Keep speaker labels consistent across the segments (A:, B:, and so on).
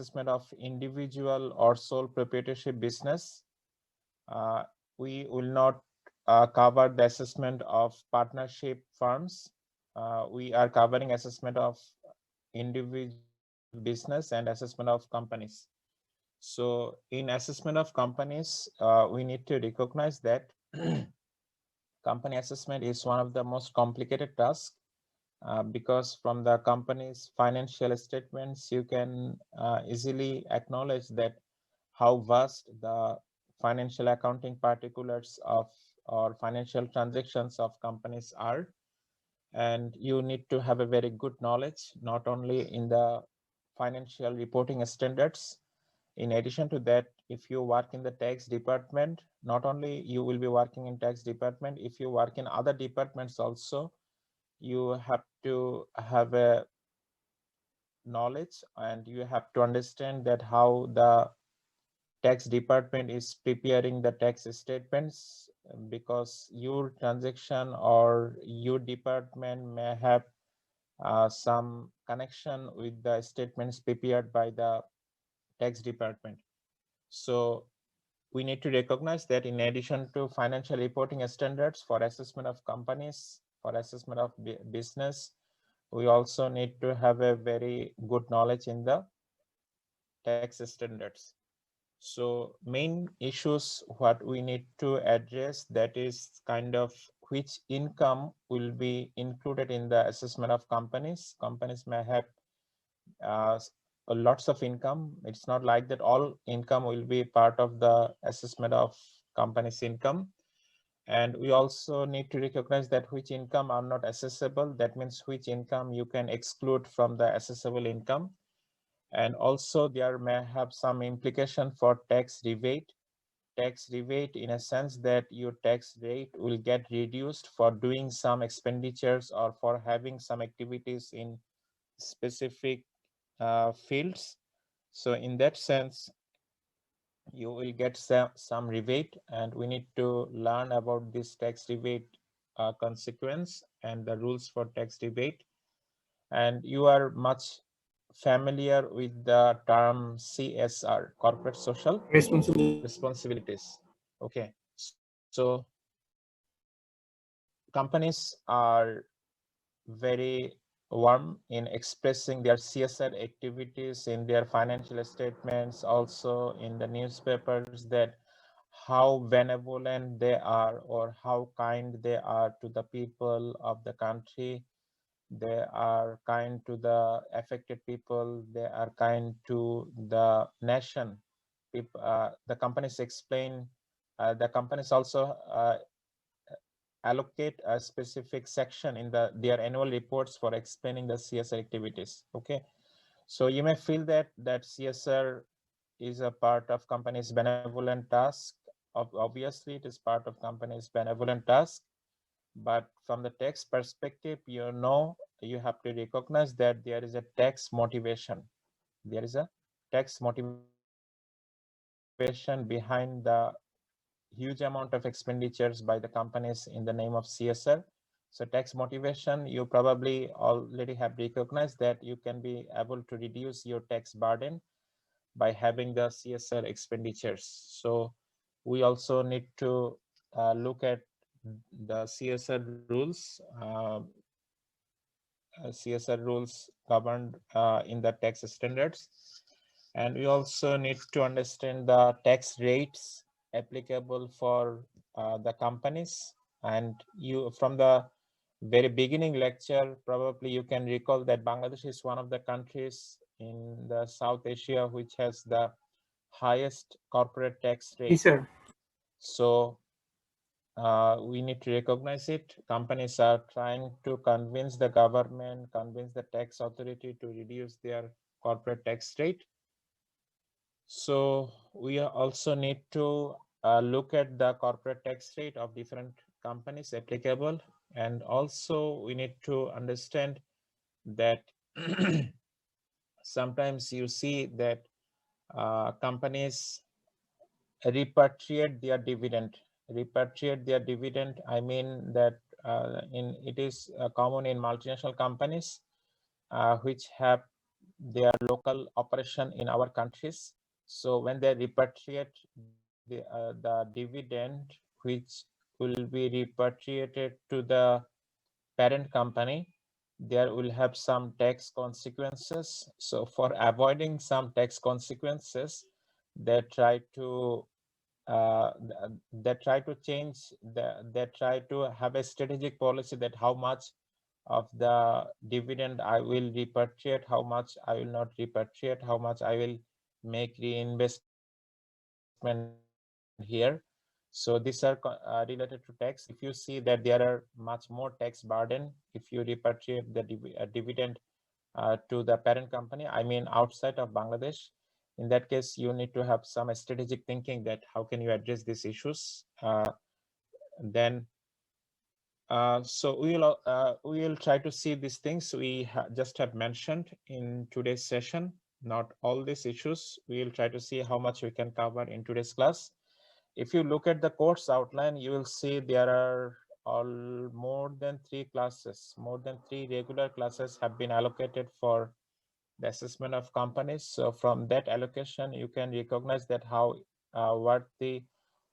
A: assessment of individual or sole proprietorship business. We will not cover the assessment of partnership firms. We are covering assessment of individual business and assessment of companies. So in assessment of companies, we need to recognize that company assessment is one of the most complicated tasks, because from the company's financial statements, you can easily acknowledge that how vast the financial accounting particulars of or financial transactions of companies are. And you need to have a very good knowledge, not only in the financial reporting standards. In addition to that, if you work in the tax department, not only you will be working in tax department, if you work in other departments also, you have to have a knowledge and you have to understand that how the tax department is preparing the tax statements, because your transaction or your department may have some connection with the statements prepared by the tax department. So we need to recognize that in addition to financial reporting standards for assessment of companies, for assessment of business, we also need to have a very good knowledge in the tax standards. So main issues what we need to address, that is kind of which income will be included in the assessment of companies. Companies may have lots of income. It's not like that all income will be part of the assessment of company's income. And we also need to recognize that which income are not assessable. That means which income you can exclude from the assessable income. And also there may have some implication for tax rebate. Tax rebate in a sense that your tax rate will get reduced for doing some expenditures or for having some activities in specific fields. So in that sense, you will get some rebate, and we need to learn about this tax rebate consequence and the rules for tax rebate. And you are much familiar with the term CSR, corporate social responsibilities. Okay, so companies are very warm in expressing their CSR activities in their financial statements, also in the newspapers, that how benevolent they are or how kind they are to the people of the country. They are kind to the affected people. They are kind to the nation. The companies explain, the companies also allocate a specific section in their annual reports for explaining the CSR activities. Okay, so you may feel that CSR is a part of company's benevolent task. Obviously, it is part of company's benevolent task, but from the tax perspective, you have to recognize that there is a tax motivation. There is a tax motivation behind the huge amount of expenditures by the companies in the name of CSR. So tax motivation, you probably already have recognized that you can be able to reduce your tax burden by having the CSR expenditures. So we also need to look at the CSR rules. CSR rules governed in the tax standards. And we also need to understand the tax rates applicable for the companies. And you, from the very beginning lecture, probably you can recall that Bangladesh is one of the countries in the South Asia which has the highest corporate tax rate.
B: Yes, sir.
A: So we need to recognize it. Companies are trying to convince the government, convince the tax authority to reduce their corporate tax rate. So we also need to look at the corporate tax rate of different companies applicable. And also we need to understand that sometimes you see that companies repatriate their dividend. Repatriate their dividend, I mean that it is common in multinational companies which have their local operation in our countries. So when they repatriate the dividend, which will be repatriated to the parent company, there will have some tax consequences. So for avoiding some tax consequences, they try to they try to change they try to have a strategic policy that how much of the dividend I will repatriate, how much I will not repatriate, how much I will make reinvestment here. So these are related to tax. If you see that there are much more tax burden if you repatriate the dividend to the parent company, I mean outside of Bangladesh. In that case, you need to have some strategic thinking that how can you address these issues. Then so we will try to see these things we just have mentioned in today's session. Not all these issues. We will try to see how much we can cover in today's class. If you look at the course outline, you will see there are all more than 3 classes, more than 3 regular classes have been allocated for the assessment of companies. So from that allocation, you can recognize that how worthy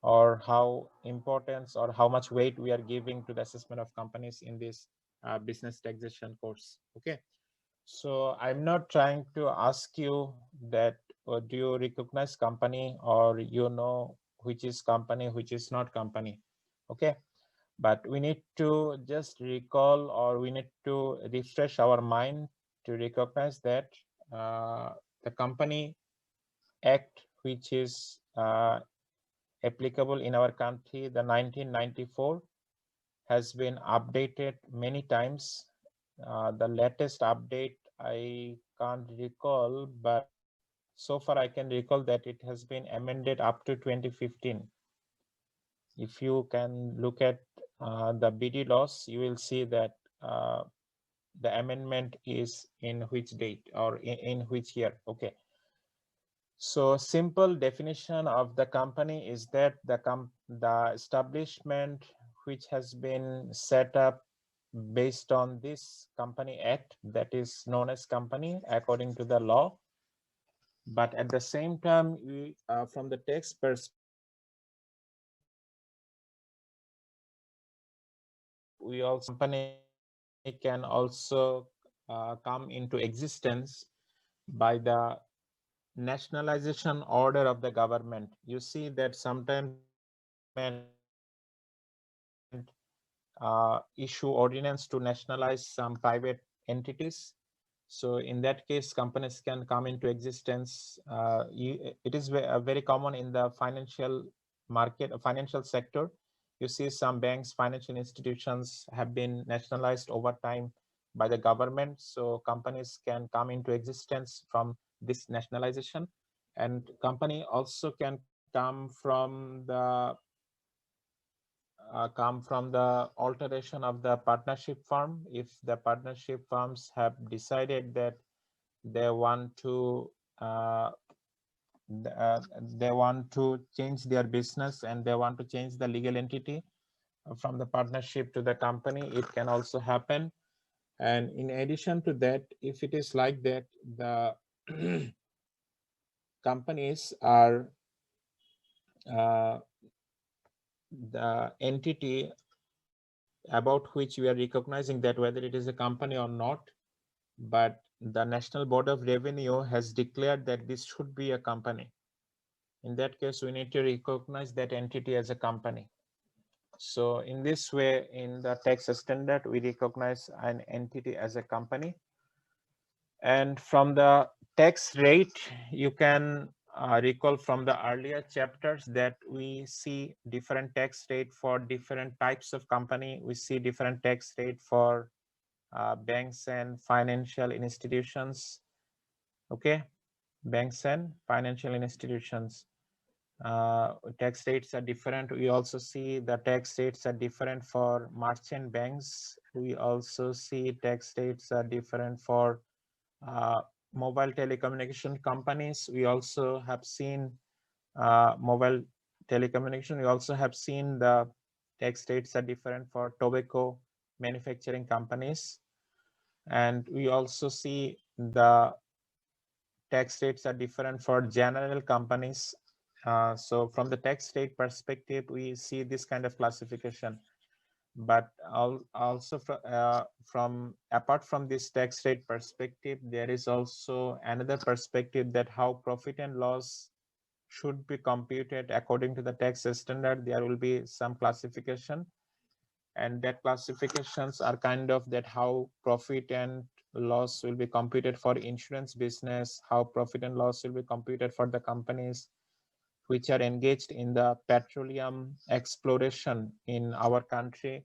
A: or how importance or how much weight we are giving to the assessment of companies in this business taxation course. Okay. So I'm not trying to ask you that do you recognize company or you know which is company, which is not company. Okay. But we need to just recall or we need to refresh our mind to recognize that the Company Act, which is applicable in our country, the 1994, has been updated many times. The latest update I can't recall, but so far I can recall that it has been amended up to 2015. If you can look at the BD laws, you will see that the amendment is in which date or in which year. Okay. So simple definition of the company is that the establishment which has been set up based on this Company Act, that is known as company according to the law. But at the same time, from the tax perspective, we also company can also come into existence by the nationalization order of the government. You see that sometimes government issue ordinance to nationalize some private entities. So in that case, companies can come into existence. It is very common in the financial market, financial sector. You see some banks, financial institutions have been nationalized over time by the government. So companies can come into existence from this nationalization. And company also can come from the alteration of the partnership firm. If the partnership firms have decided that they want to uh, they want to change their business and they want to change the legal entity from the partnership to the company, it can also happen. And in addition to that, if it is like that, the companies are uh, the entity about which we are recognizing that whether it is a company or not, but the National Board of Revenue has declared that this should be a company. In that case, we need to recognize that entity as a company. So in this way, in the tax standard, we recognize an entity as a company. And from the tax rate, you can recall from the earlier chapters that we see different tax rate for different types of company. We see different tax rate for banks and financial institutions. Okay, banks and financial institutions. Tax rates are different. We also see the tax rates are different for merchant banks. We also see tax rates are different for uh, mobile telecommunication companies. We also have seen mobile telecommunication. We also have seen the tax rates are different for tobacco manufacturing companies. And we also see the tax rates are different for general companies. So from the tax rate perspective, we see this kind of classification. But also from apart from this tax rate perspective, there is also another perspective that how profit and loss should be computed according to the tax standard. There will be some classification, and that classifications are kind of that how profit and loss will be computed for insurance business, how profit and loss will be computed for the companies which are engaged in the petroleum exploration in our country,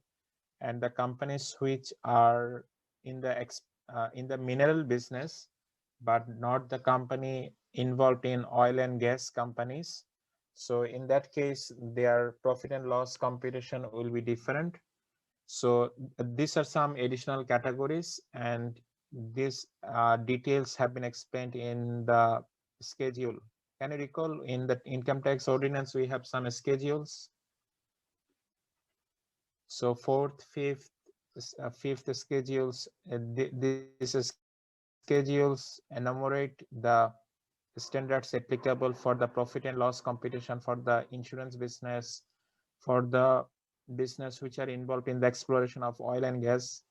A: and the companies which are in the mineral business, but not the company involved in oil and gas companies. So in that case, their profit and loss computation will be different. So these are some additional categories, and these details have been explained in the schedule. Can you recall in the income tax ordinance, we have some schedules? So fourth, fifth schedules, these schedules enumerate the standards applicable for the profit and loss computation for the insurance business, for the business which are involved in the exploration of oil and gas,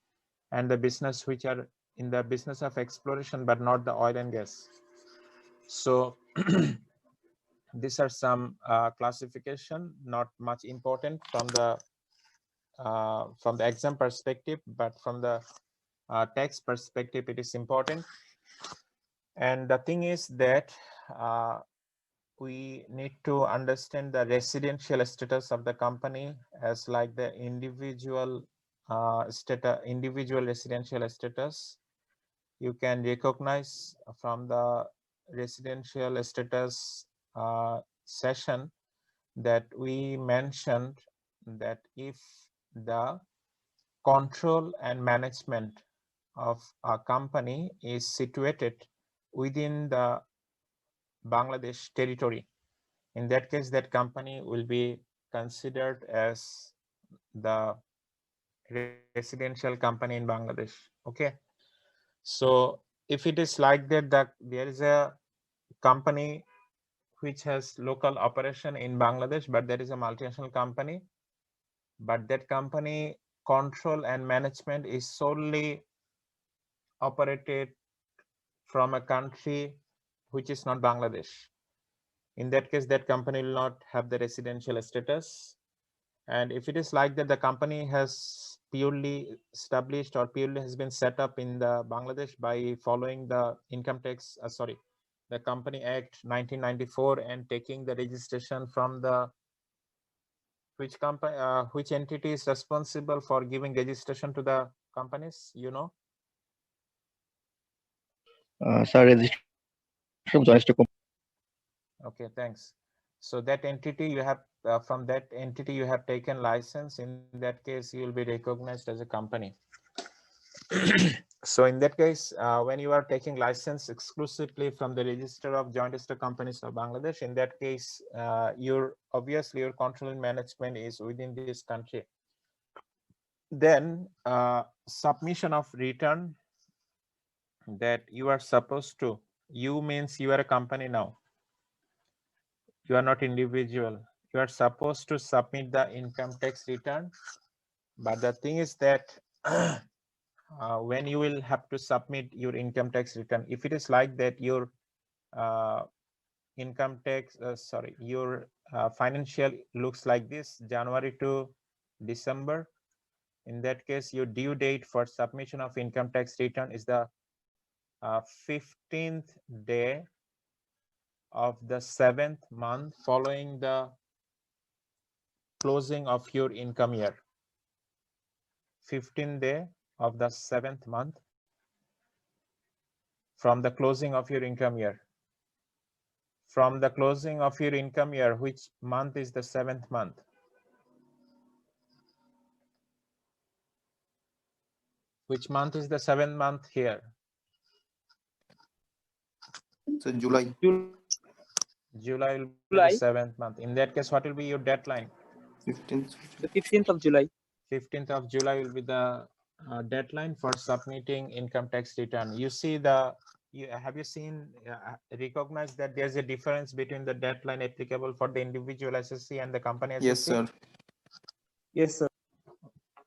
A: and the business which are in the business of exploration but not the oil and gas. So these are some classification, not much important from the exam perspective, but from the tax perspective, it is important. And the thing is that we need to understand the residential status of the company as like the individual individual residential status. You can recognize from the residential status session that we mentioned that if the control and management of a company is situated within the Bangladesh territory, in that case, that company will be considered as the residential company in Bangladesh. Okay. So if it is like that, there is a company which has local operation in Bangladesh, but there is a multinational company, but that company control and management is solely operated from a country which is not Bangladesh. In that case, that company will not have the residential status. And if it is like that, the company has purely established or purely has been set up in the Bangladesh by following the income tax, the Company Act 1994, and taking the registration from the which entity is responsible for giving registration to the companies, you know?
B: Sir, registration of joint stock company.
A: Okay, thanks. So that entity you have, from that entity you have taken license. In that case, you will be recognized as a company. So in that case, when you are taking license exclusively from the register of joint stock companies of Bangladesh, in that case, obviously your control and management is within this country. Then submission of return that you are supposed to, you means you are a company now. You are not individual. You are supposed to submit the income tax return. But the thing is that when you will have to submit your income tax return, if it is like that, your income tax, your financial looks like this, January to December. In that case, your due date for submission of income tax return is the 15th day of the 7th month following the closing of your income year. 15th day of the 7th month from the closing of your income year. From the closing of your income year, which month is the 7th month? Which month is the 7th month here?
C: So July.
A: July will be the 7th month. In that case, what will be your deadline?
C: 15th.
D: The 15th of July.
A: 15th of July will be the deadline for submitting income tax return. You see the have you seen, recognize that there's a difference between the deadline applicable for the individual SSC and the company SSC?
C: Yes, sir.
D: Yes, sir.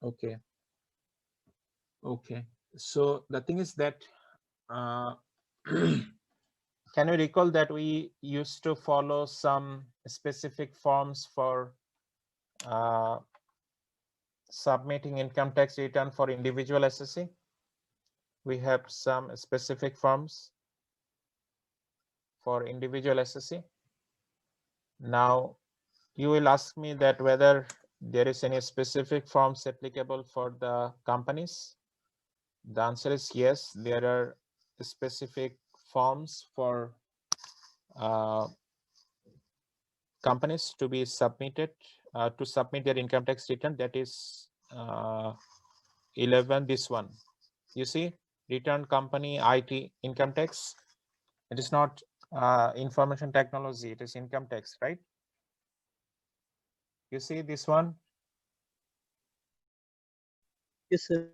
A: Okay. Okay. So the thing is that, can you recall that we used to follow some specific forms for submitting income tax return for individual SSC? We have some specific forms for individual SSC. Now, you will ask me that whether there is any specific forms applicable for the companies. The answer is yes, there are specific forms for companies to be submitted, to submit their income tax return. That is 11, this one. You see, return company IT income tax. It is not information technology, it is income tax, right? You see this one?
D: Yes, sir.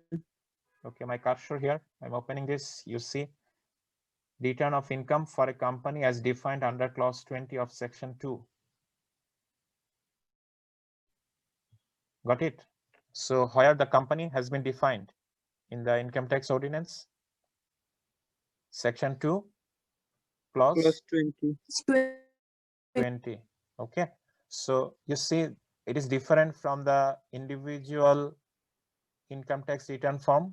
A: Okay, my cursor here, I'm opening this. You see, return of income for a company as defined under clause 20 of section 2. Got it? So where the company has been defined in the income tax ordinance, section 2, clause
D: 20.
A: 20. Okay, so you see it is different from the individual income tax return form.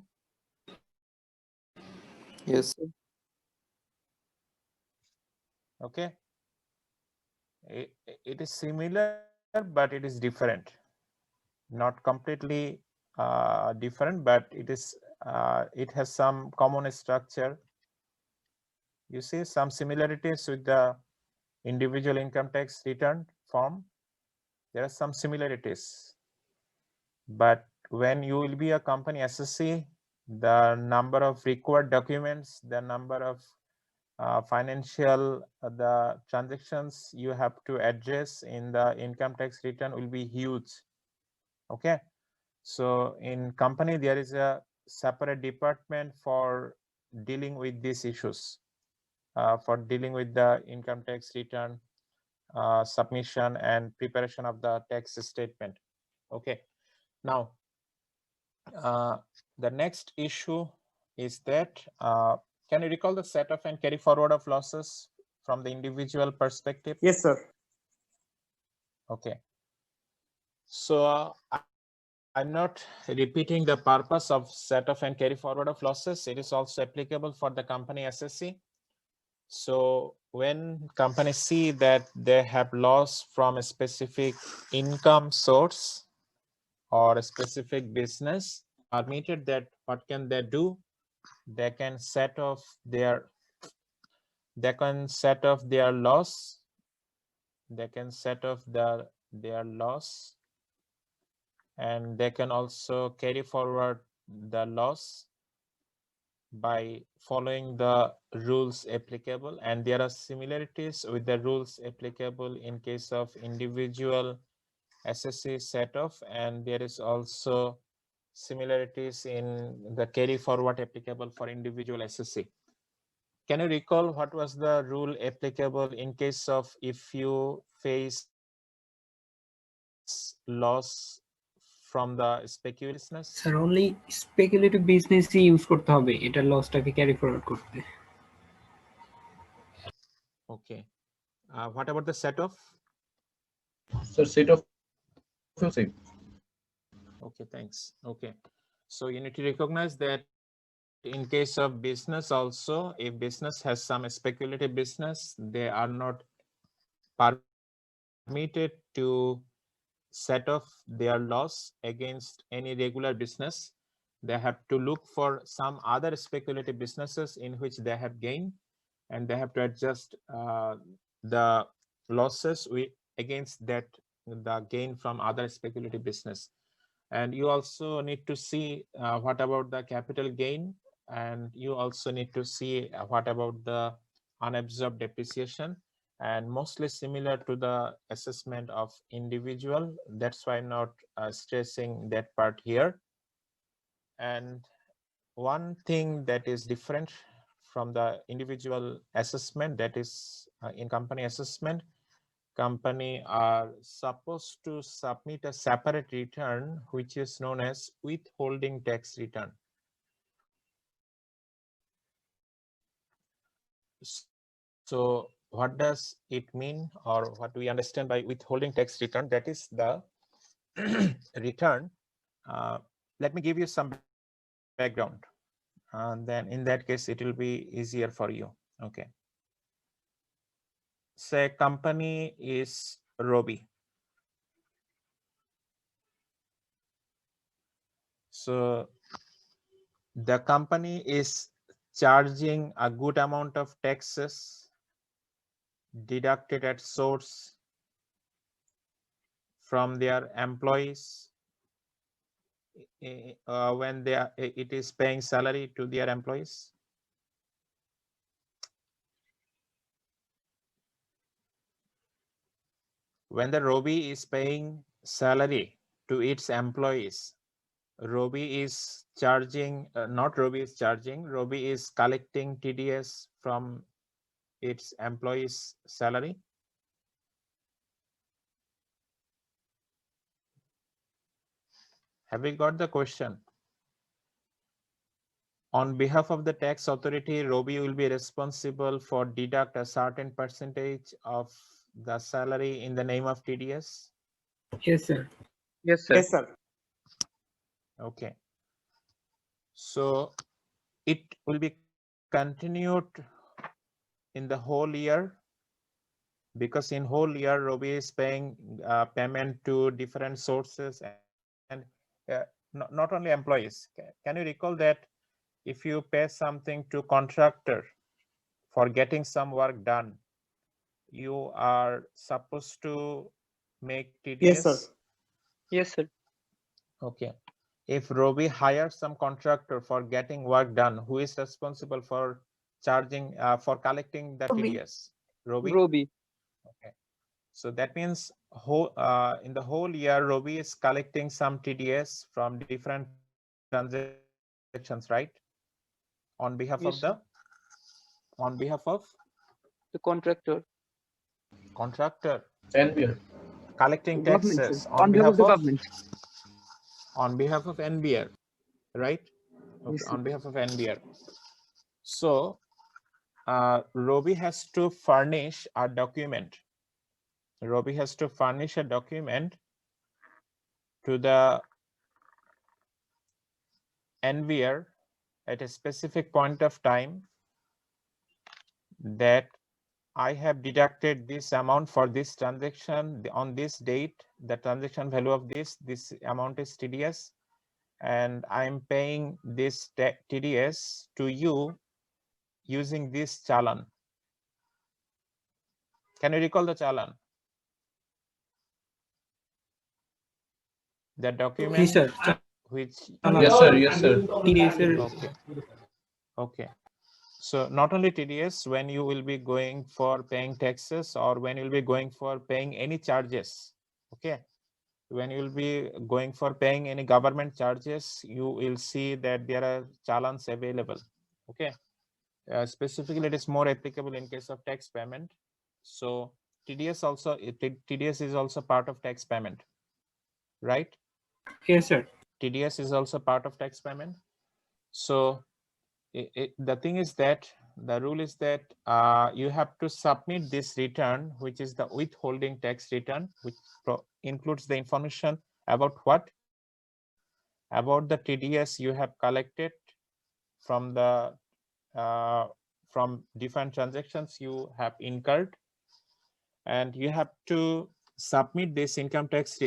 C: Yes.
A: Okay, it is similar, but it is different. Not completely different, but it has some common structure. You see some similarities with the individual income tax return form. There are some similarities, but when you will be a company SSC, the number of required documents, the number of financial the transactions you have to address in the income tax return will be huge. Okay, so in company there is a separate department for dealing with these issues, for dealing with the income tax return submission and preparation of the tax statement. Okay, now the next issue is that, can you recall the setup and carry forward of losses from the individual perspective?
D: Yes, sir.
A: Okay, so I'm not repeating the purpose of setup and carry forward of losses. It is also applicable for the company SSC. So when companies see that they have loss from a specific income source or a specific business, permitted that what can they do? They can set off their loss. They can set off their loss, and they can also carry forward the loss by following the rules applicable. And there are similarities with the rules applicable in case of individual SSC set off, and there is also similarities in the carry forward applicable for individual SSC. Can you recall what was the rule applicable in case of if you face loss from the speculative business?
E: Sir only speculative business use করতে হবে এটা লসটাকে carry forward করতে।
A: Okay. What about the set off?
F: Sir, set off will same.
A: Okay, thanks. Okay, so you need to recognize that in case of business also, if business has some speculative business, they are not permitted to set off their loss against any regular business. They have to look for some other speculative businesses in which they have gain, and they have to adjust the losses against that, the gain from other speculative business. And you also need to see what about the capital gain, and you also need to see what about the unabsorbed depreciation, and mostly similar to the assessment of individual. That's why I'm not stressing that part here. And one thing that is different from the individual assessment, that is in company assessment, company are supposed to submit a separate return, which is known as withholding tax return. So what does it mean, or what do we understand by withholding tax return? That is the return. Let me give you some background, and then in that case it will be easier for you. Okay. Say company is Robi. So the company is charging a good amount of taxes deducted at source from their employees when it is paying salary to their employees. When the Robi is paying salary to its employees, Robi is charging, not Robi is charging, Robi is collecting TDS from its employees' salary. Have we got the question? On behalf of the tax authority, Robi will be responsible for deduct a certain percentage of the salary in the name of TDS.
E: Yes, sir.
D: Yes, sir. Yes, sir.
A: Okay. So it will be continued in the whole year, because in whole year Robi is paying payment to different sources and not only employees. Can you recall that if you pay something to contractor for getting some work done, you are supposed to make TDS?
D: Yes, sir. Yes, sir.
A: Okay. If Robi hires some contractor for getting work done, who is responsible for charging, for collecting the TDS? Robi?
D: Robi.
A: Okay. So that means in the whole year, Robi is collecting some TDS from different transactions, right? On behalf of
D: Yes,
A: the,
D: sir.
A: on behalf of
D: The contractor.
A: contractor,
F: NBR.
A: collecting
D: Government,
A: taxes
D: sir.
A: on behalf
D: the
A: of,
D: government.
A: on behalf of NBR, right? Okay,
D: Yes, sir.
A: on behalf of NBR. So Robi has to furnish a document. Robi has to furnish a document to the NBR at a specific point of time that I have deducted this amount for this transaction on this date. The transaction value of this amount is TDS, and I'm paying this TDS to you using this challan. Can you recall the challan? The document
E: Yes, sir.
A: which,
F: Yes, sir. Yes, sir.
E: TDS, sir.
A: okay. Okay. So not only TDS, when you will be going for paying taxes or when you'll be going for paying any charges, okay? When you will be going for paying any government charges, you will see that there are challans available, okay? Specifically, it is more applicable in case of tax payment. So TDS also, TDS is also part of tax payment, right?
E: Yes, sir.
A: TDS is also part of tax payment. So the thing is that the rule is that you have to submit this return, which is the withholding tax return, which includes the information about what? About the TDS you have collected from the from different transactions you have incurred, and you have to submit this income tax,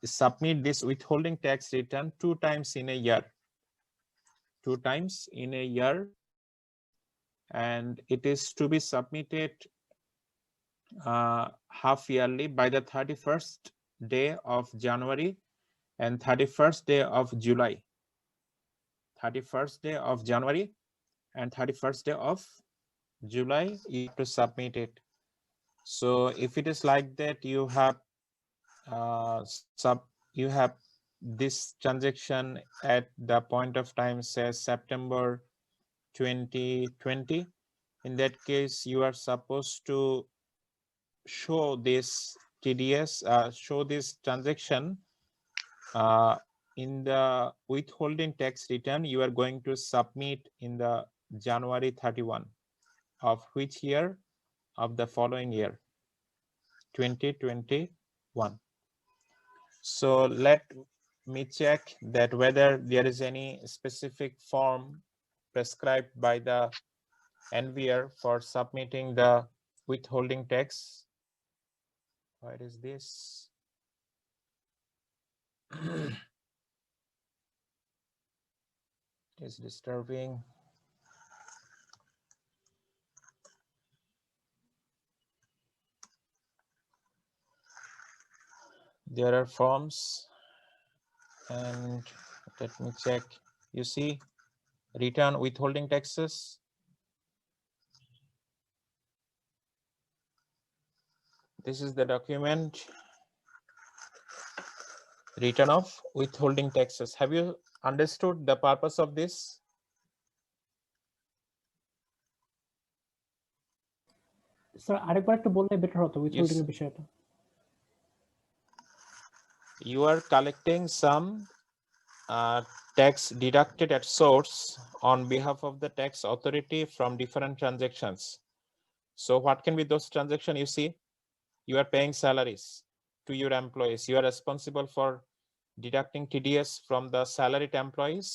A: submit this withholding tax return 2 times in a year. 2 times in a year, and it is to be submitted half yearly by the 31st day of January and 31st day of July. 31st day of January and 31st day of July, you have to submit it. So if it is like that, you have this transaction at the point of time, say September 2020. In that case, you are supposed to show this TDS, show this transaction in the withholding tax return. You are going to submit in the January 31 of which year? Of the following year, 2021. So let me check that whether there is any specific form prescribed by the NVR for submitting the withholding tax. What is this? It is disturbing. There are forms, and let me check. You see, return withholding taxes. This is the document, return of withholding taxes. Have you understood the purpose of this?
G: Sir আরেকবার একটু বললে better হতো withholding এর বিষয়টা।
A: You are collecting some tax deducted at source on behalf of the tax authority from different transactions. So what can be those transactions? You see, you are paying salaries to your employees. You are responsible for deducting TDS from the salaried employees.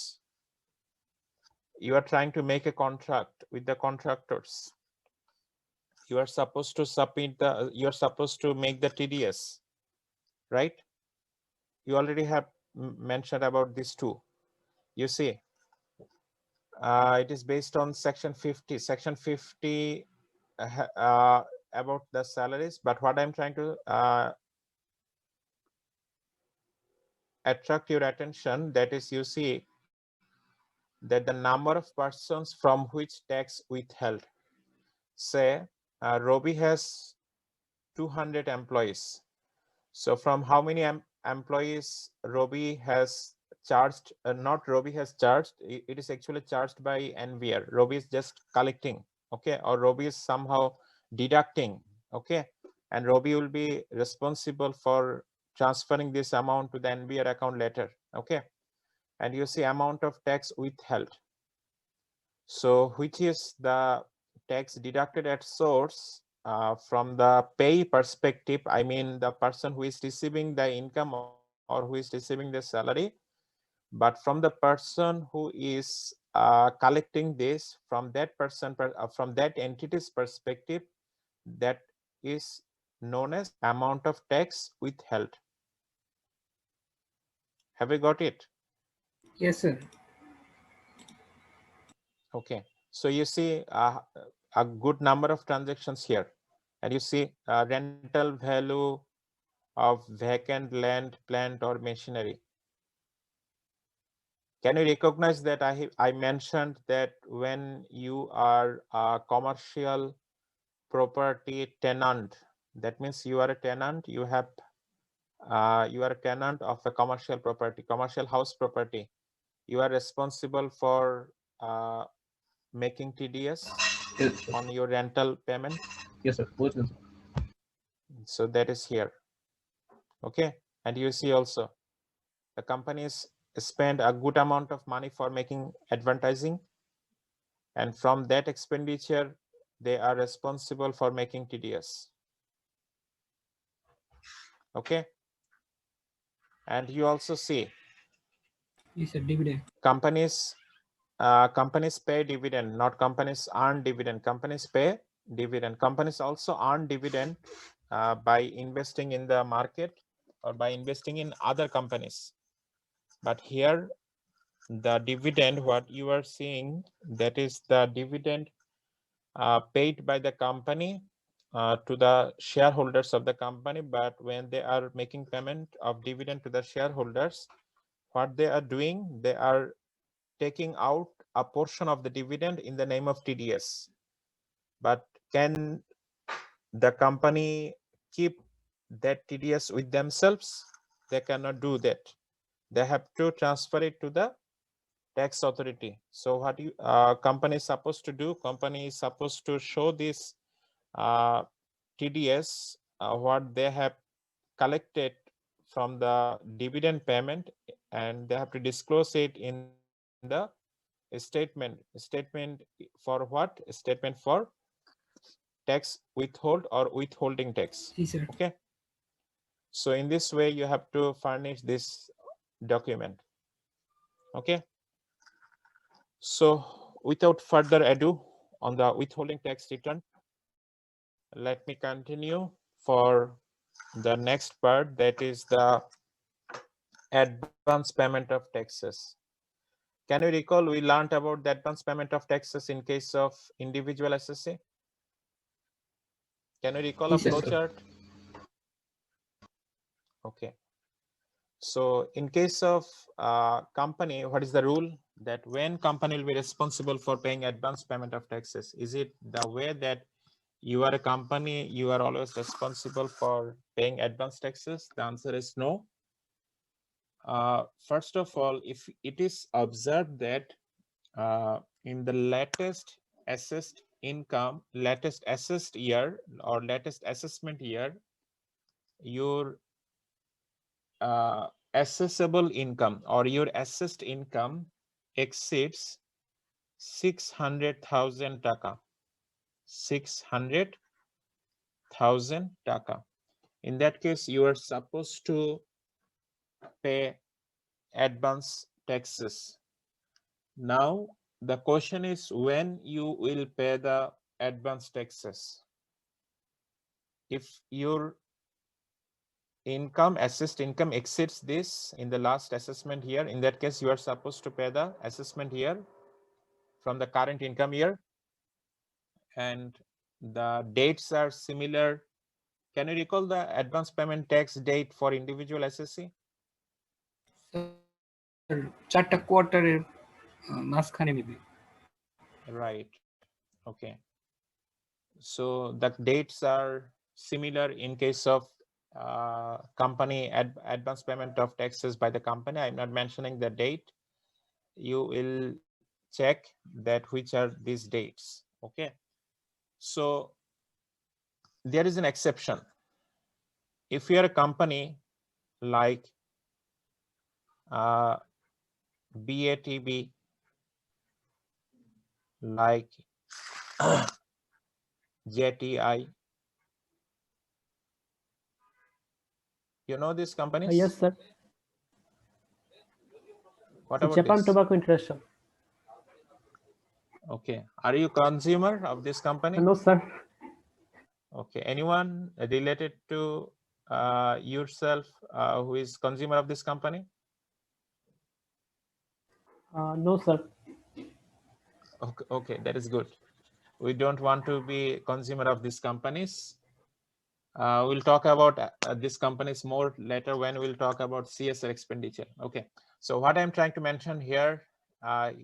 A: You are trying to make a contract with the contractors. You are supposed to submit the, you are supposed to make the TDS, right? You already have mentioned about these two. You see, it is based on section 50. Section 50 about the salaries, but what I'm trying to attract your attention, that is, you see that the number of persons from which tax withheld. Say, Robi has 200 employees. So from how many employees Robi has charged? Not Robi has charged. It is actually charged by NVR. Robi is just collecting, okay, or Robi is somehow deducting, okay, and Robi will be responsible for transferring this amount to the NVR account later, okay. And you see amount of tax withheld. So which is the tax deducted at source from the pay perspective? I mean the person who is receiving the income or who is receiving the salary, but from the person who is collecting this, from that person, from that entity's perspective, that is known as amount of tax withheld. Have you got it?
E: Yes, sir.
A: Okay, so you see a good number of transactions here, and you see rental value of vacant land, plant or machinery. Can you recognize that I mentioned that when you are a commercial property tenant, that means you are a tenant, you have you are a tenant of a commercial property, commercial house property. You are responsible for making TDS
F: Yes, sir.
A: on your rental payment.
F: Yes, sir.
A: So that is here, okay. And you see also the companies spend a good amount of money for making advertising, and from that expenditure they are responsible for making TDS, okay. And you also see
E: Yes, sir. Dividend.
A: companies pay dividend, not companies earn dividend. Companies pay dividend. Companies also earn dividend by investing in the market or by investing in other companies. But here the dividend, what you are seeing, that is the dividend paid by the company to the shareholders of the company. But when they are making payment of dividend to the shareholders, what they are doing, they are taking out a portion of the dividend in the name of TDS. But can the company keep that TDS with themselves? They cannot do that. They have to transfer it to the tax authority. So what you company is supposed to do? Company is supposed to show this TDS what they have collected from the dividend payment, and they have to disclose it in the statement for what? Statement for tax withhold or withholding tax.
E: Yes, sir.
A: Okay, so in this way you have to furnish this document. Okay, so without further ado, on the withholding tax return, let me continue for the next part, that is the advance payment of taxes. Can you recall we learned about the advance payment of taxes in case of individual SSC? Can you recall a
E: Yes, sir.
A: flow chart? Okay. So in case of company, what is the rule? That when company will be responsible for paying advance payment of taxes, is it the way that you are a company, you are always responsible for paying advance taxes? The answer is no. First of all, if it is observed that in the latest assessed income, latest assessed year or latest assessment year, your assessable income or your assessed income exceeds 600,000 taka. 600,000 taka. In that case, you are supposed to pay advance taxes. Now, the question is when you will pay the advance taxes. If your income, assessed income exceeds this in the last assessment year, in that case, you are supposed to pay the assessment year from the current income year, and the dates are similar. Can you recall the advance payment tax date for individual SSC?
E: Sir, 4টা কোয়ার্টারের মাঝখানে maybe.
A: Right. Okay. So the dates are similar in case of company advance payment of taxes by the company. I'm not mentioning the date. You will check that which are these dates. Okay. So there is an exception. If you are a company like BATB, like JTI, you know these companies?
G: Yes, sir.
A: What
G: So
A: about
G: Japan
A: this?
G: Tobacco International.
A: Okay. Are you consumer of this company?
G: No, sir.
A: Okay. Anyone related to yourself who is consumer of this company?
G: No, sir.
A: Okay, okay, that is good. We don't want to be consumer of these companies. We'll talk about these companies more later when we'll talk about CSR expenditure. Okay. So what I'm trying to mention here,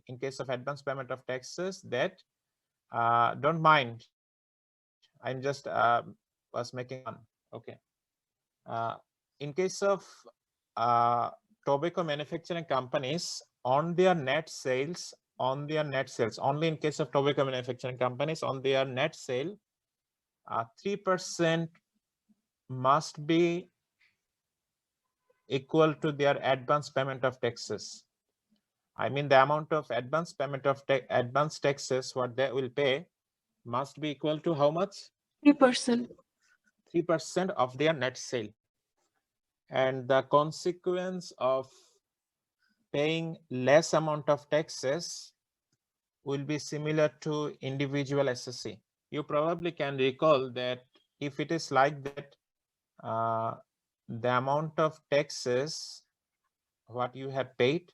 A: in case of advance payment of taxes, that don't mind. I'm just was making fun. Okay. In case of tobacco manufacturing companies, on their net sales, only in case of tobacco manufacturing companies, on their net sale, 3% must be equal to their advance payment of taxes. I mean, the amount of advance payment of advance taxes what they will pay must be equal to how much?
H: 3%.
A: 3% of their net sale. And the consequence of paying less amount of taxes will be similar to individual SSC. You probably can recall that if it is like that, the amount of taxes what you have paid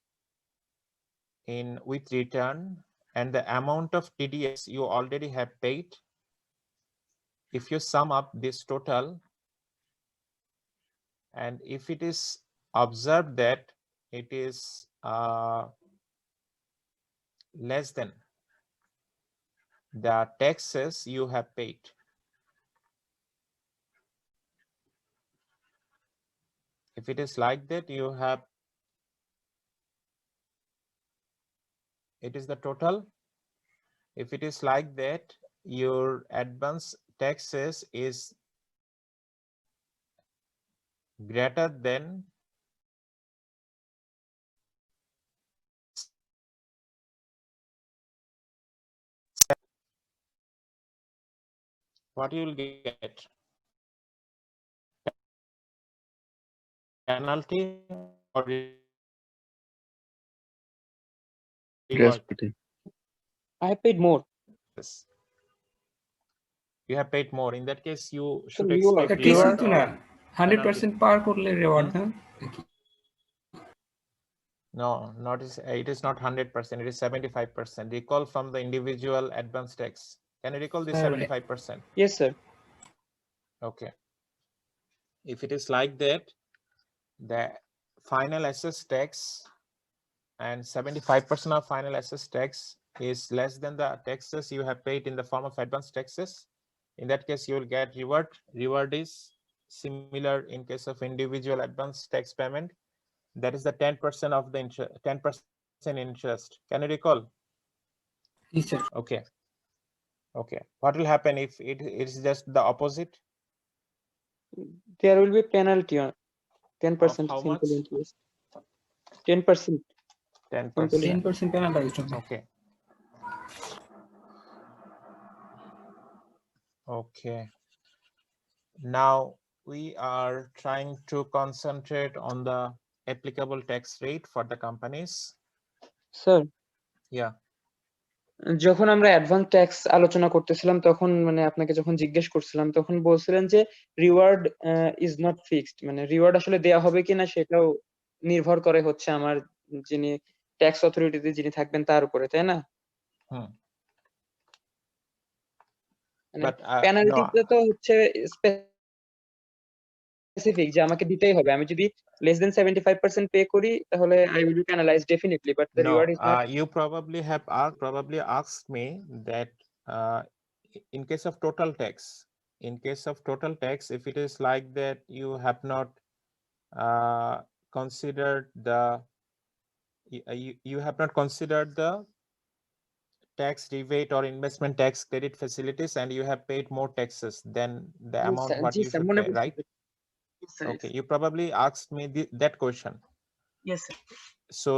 A: in with return and the amount of TDS you already have paid, if you sum up this total, and if it is observed that it is less than the taxes you have paid, if it is like that, you have It is the total. If it is like that, your advance taxes is greater than what you will get, penalty or reward.
B: Gratuity.
D: I have paid more.
A: Yes. You have paid more. In that case, you should
D: reward.
A: expect
E: এটা কিছুই
A: reward
E: তো না,
A: or
E: 100% পার করলে reward না?
A: no, not is it is not 100%. It is 75%. Recall from the individual advance tax. Can you recall this 75%?
D: Yes, sir.
A: Okay. If it is like that, the final assessed tax and 75% of final assessed tax is less than the taxes you have paid in the form of advance taxes. In that case, you will get reward. Reward is similar in case of individual advance tax payment. That is the 10% of the 10% interest. Can you recall?
E: Yes, sir.
A: Okay. Okay. What will happen if it is just the opposite?
D: There will be penalty on 10%
A: how
D: simple
A: much?
D: interest. 10%.
A: 10%.
E: 10% penalized হবে।
A: Okay. Okay. Now we are trying to concentrate on the applicable tax rate for the companies.
D: Sir,
A: Yeah.
D: যখন আমরা advance tax আলোচনা করতেছিলাম তখন মানে আপনাকে যখন জিজ্ঞেস করছিলাম তখন বলছিলেন যে রিওয়ার্ড ইজ নট ফিক্সড, মানে রিওয়ার্ড আসলে দেয়া হবে কিনা সেটাও নির্ভর করে হচ্ছে আমার যিনি ট্যাক্স অথরিটিতে যিনি থাকবেন তার উপরে, তাই না?
A: Hmm.
D: মানে
A: But
D: পেনাল্টিতে
A: no,
D: তো হচ্ছে স্পেসিফিক যে আমাকে দিতেই হবে, আমি যদি less than 75% পে করি তাহলে I will be penalized definitely, but the
A: no.
D: reward is not.
A: You probably have asked me that in case of total tax, if it is like that, you have not considered the you have not considered the tax rebate or investment tax credit facilities, and you have paid more taxes than the
D: Yes,
A: amount
D: sir.
A: what
D: G
A: you
D: sir,
A: should
D: মনে
A: pay,
D: পড়ছে।
A: right?
D: Yes, sir.
A: Okay, you probably asked me that question.
D: Yes, sir.
A: So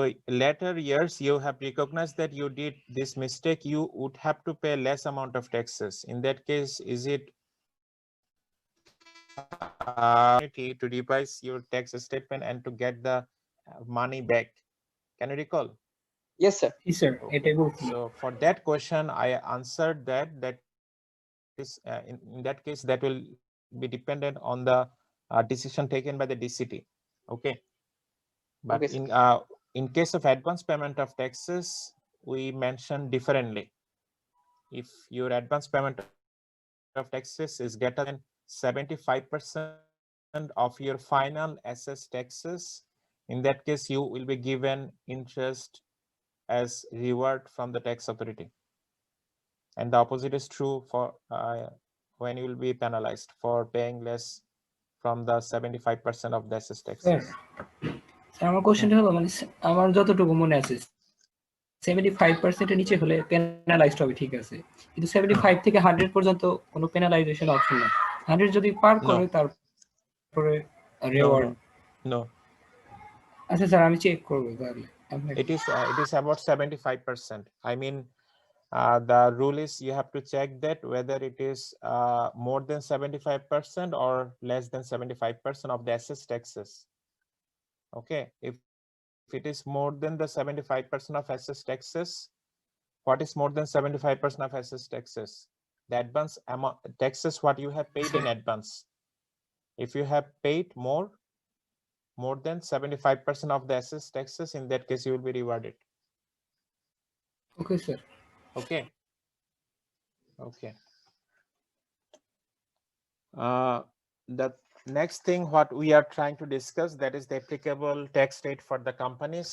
A: later years, you have recognized that you did this mistake, you would have to pay less amount of taxes. In that case, is it to revise your tax statement and to get the money back? Can you recall?
D: Yes, sir.
E: Yes, sir.
A: Okay.
E: এটাই বলছিলাম।
A: So for that question, I answered that is in that case that will be dependent on the decision taken by the DCT. Okay. But
D: Okay, sir.
A: in case of advance payment of taxes, we mentioned differently. If your advance payment of taxes is greater than 75% of your final assessed taxes, in that case, you will be given interest as reward from the tax authority. And the opposite is true for when you will be penalized for paying less from the 75% of the assessed
E: sir,
A: taxes.
E: আমার কোশ্চেনটা হলো মানে আমার যতটুকু মনে আছে 75% এর নিচে হলে পেনালাইজড হবে, ঠিক আছে, কিন্তু 75 থেকে 100 পর্যন্ত কোনো পেনালাইজেশন অপশন নাই। 100 যদি পার করে তারপরে রিওয়ার্ড।
A: No.
E: আচ্ছা স্যার, আমি চেক করব তাহলে।
A: It is about 75%. I mean, the rule is you have to check that whether it is more than 75% or less than 75% of the assessed taxes. Okay, if it is more than the 75% of assessed taxes, what is more than 75% of assessed taxes? The advance amount taxes what you have paid in advance. If you have paid more than 75% of the assessed taxes, in that case you will be rewarded.
E: Okay, sir.
A: Okay. Okay. The next thing what we are trying to discuss, that is the applicable tax rate for the companies.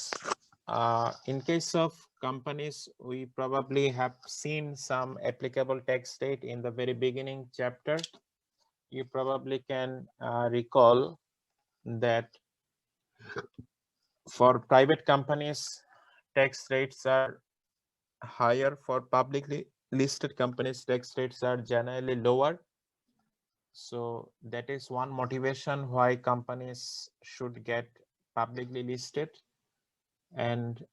A: In case of companies, we probably have seen some applicable tax rate in the very beginning chapter. You probably can recall that for private companies, tax rates are higher for publicly listed companies. Tax rates are generally lower. So that is one motivation why companies should get publicly listed. And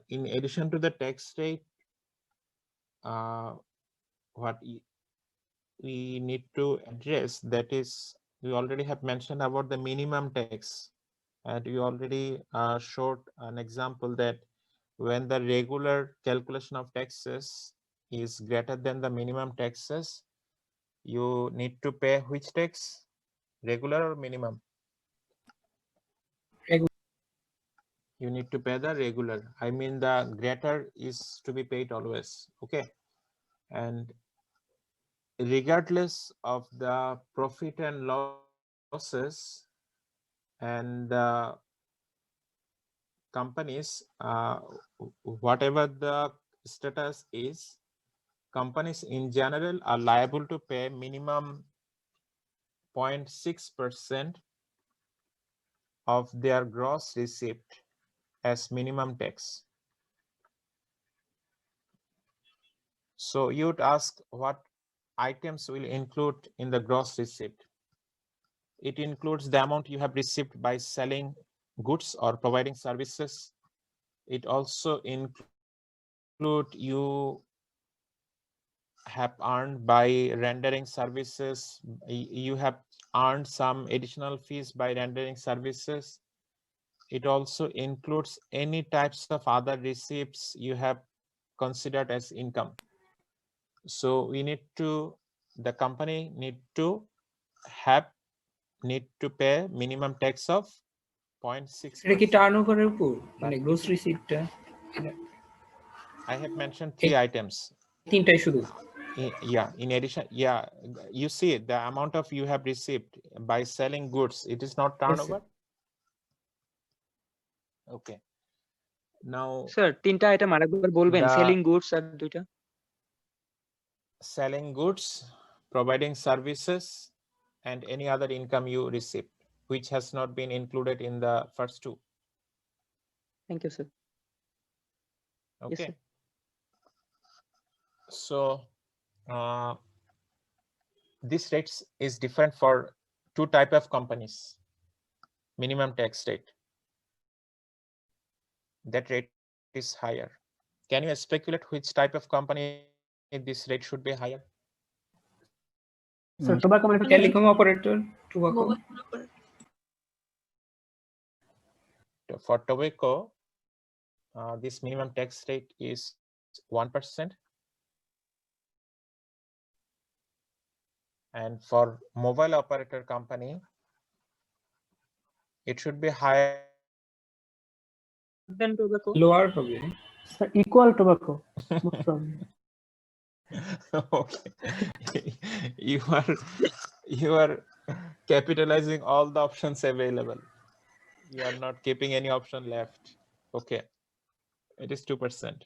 A: in addition to the tax rate, what we need to address, that is, we already have mentioned about the minimum tax, and we already showed an example that when the regular calculation of taxes is greater than the minimum taxes, you need to pay which tax, regular or minimum?
E: Regular.
A: You need to pay the regular. I mean, the greater is to be paid always. Okay. And regardless of the profit and losses and companies, whatever the status is, companies in general are liable to pay minimum 0.6% of their gross receipt as minimum tax. So you would ask what items will include in the gross receipt. It includes the amount you have received by selling goods or providing services. It also include you have earned by rendering services. You have earned some additional fees by rendering services. It also includes any types of other receipts you have considered as income. So we need to, the company need to pay minimum tax of 0.6%.
E: এটা কি টার্নওভারের উপর মানে gross রিসিপ্টটা
A: I have mentioned three items.
E: তিনটাই শুধু
A: Yeah, in addition, yeah, you see the amount of you have received by selling goods, it is not turnover. Okay. Now,
D: sir তিনটা item আরেকবার বলবেন,
A: the
D: selling goods আর দুইটা?
A: selling goods, providing services, and any other income you receive, which has not been included in the first two.
D: Thank you sir.
A: Okay. So this rates is different for two type of companies. Minimum tax rate, that rate is higher. Can you speculate which type of company this rate should be higher?
G: So tobacco manufacturing.
E: Telecom operator tobacco
A: For tobacco, this minimum tax rate is 1%. And for mobile operator company, it should be higher
D: than tobacco.
E: Lower হবে
G: So equal tobacco. Most probably.
A: Okay. you are capitalizing all the options available. You are not keeping any option left. Okay. It is 2%.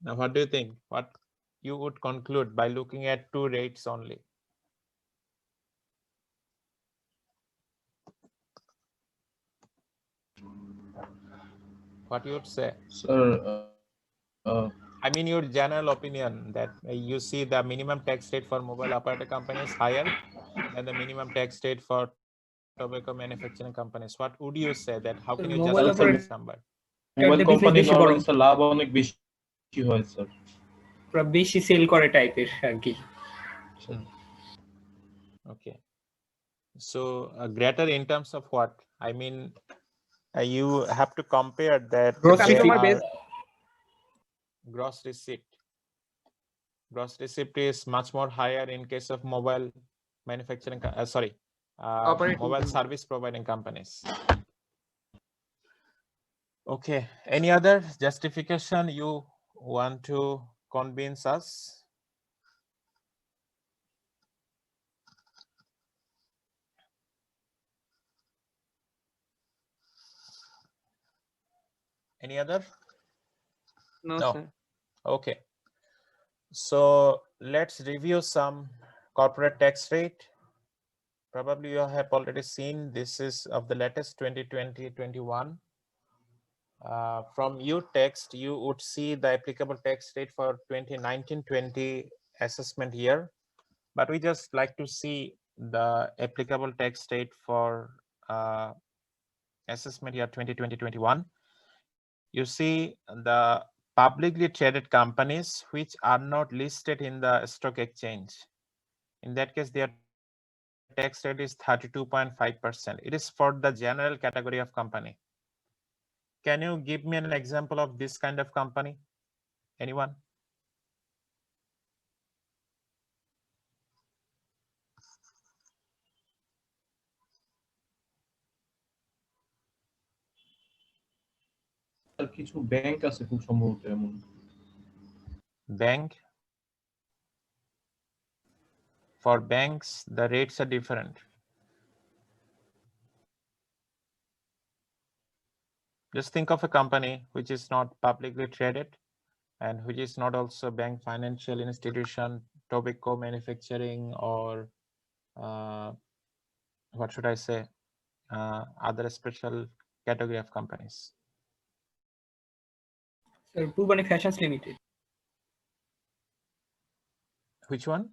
A: Now, what do you think? What you would conclude by looking at two rates only? What you would say?
F: Sir,
A: I mean, your general opinion that you see the minimum tax rate for mobile operator companies higher than the minimum tax rate for tobacco manufacturing companies. What would you say that? How can you
E: Mobile
A: justify
F: operator-
A: this number?
F: Mobile
E: business
F: company
E: বেশি বড়।
F: Normally sir লাভ অনেক বেশি হয় sir.
E: পুরো বেশি sell করে টাইপের আর কি।
A: Okay. So greater in terms of what? I mean, you have to compare that
E: Gross
A: there
D: customer
A: are
D: base.
A: gross receipt. Gross receipt is much more higher in case of mobile manufacturing,
D: Operating
A: mobile
D: company.
A: service providing companies. Okay, any other justification you want to convince us? Any other?
D: No
A: No.
D: Sir.
A: Okay. So let's review some corporate tax rate. Probably you have already seen, this is of the latest 2020-21. from your text, you would see the applicable tax rate for 2019-20 assessment year, but we just like to see the applicable tax rate for assessment year 2020-21. You see the publicly traded companies which are not listed in the stock exchange. In that case, their tax rate is 32.5%. It is for the general category of company. Can you give me an example of this kind of company? Anyone?
F: Sir কিছু bank আছে খুব সম্ভবত এমন।
A: Bank. For banks, the rates are different. Just think of a company which is not publicly traded and which is not also bank, financial institution, tobacco manufacturing, or what should I say, other special category of companies.
E: Sir, Purvani Fashions Limited.
A: Which one?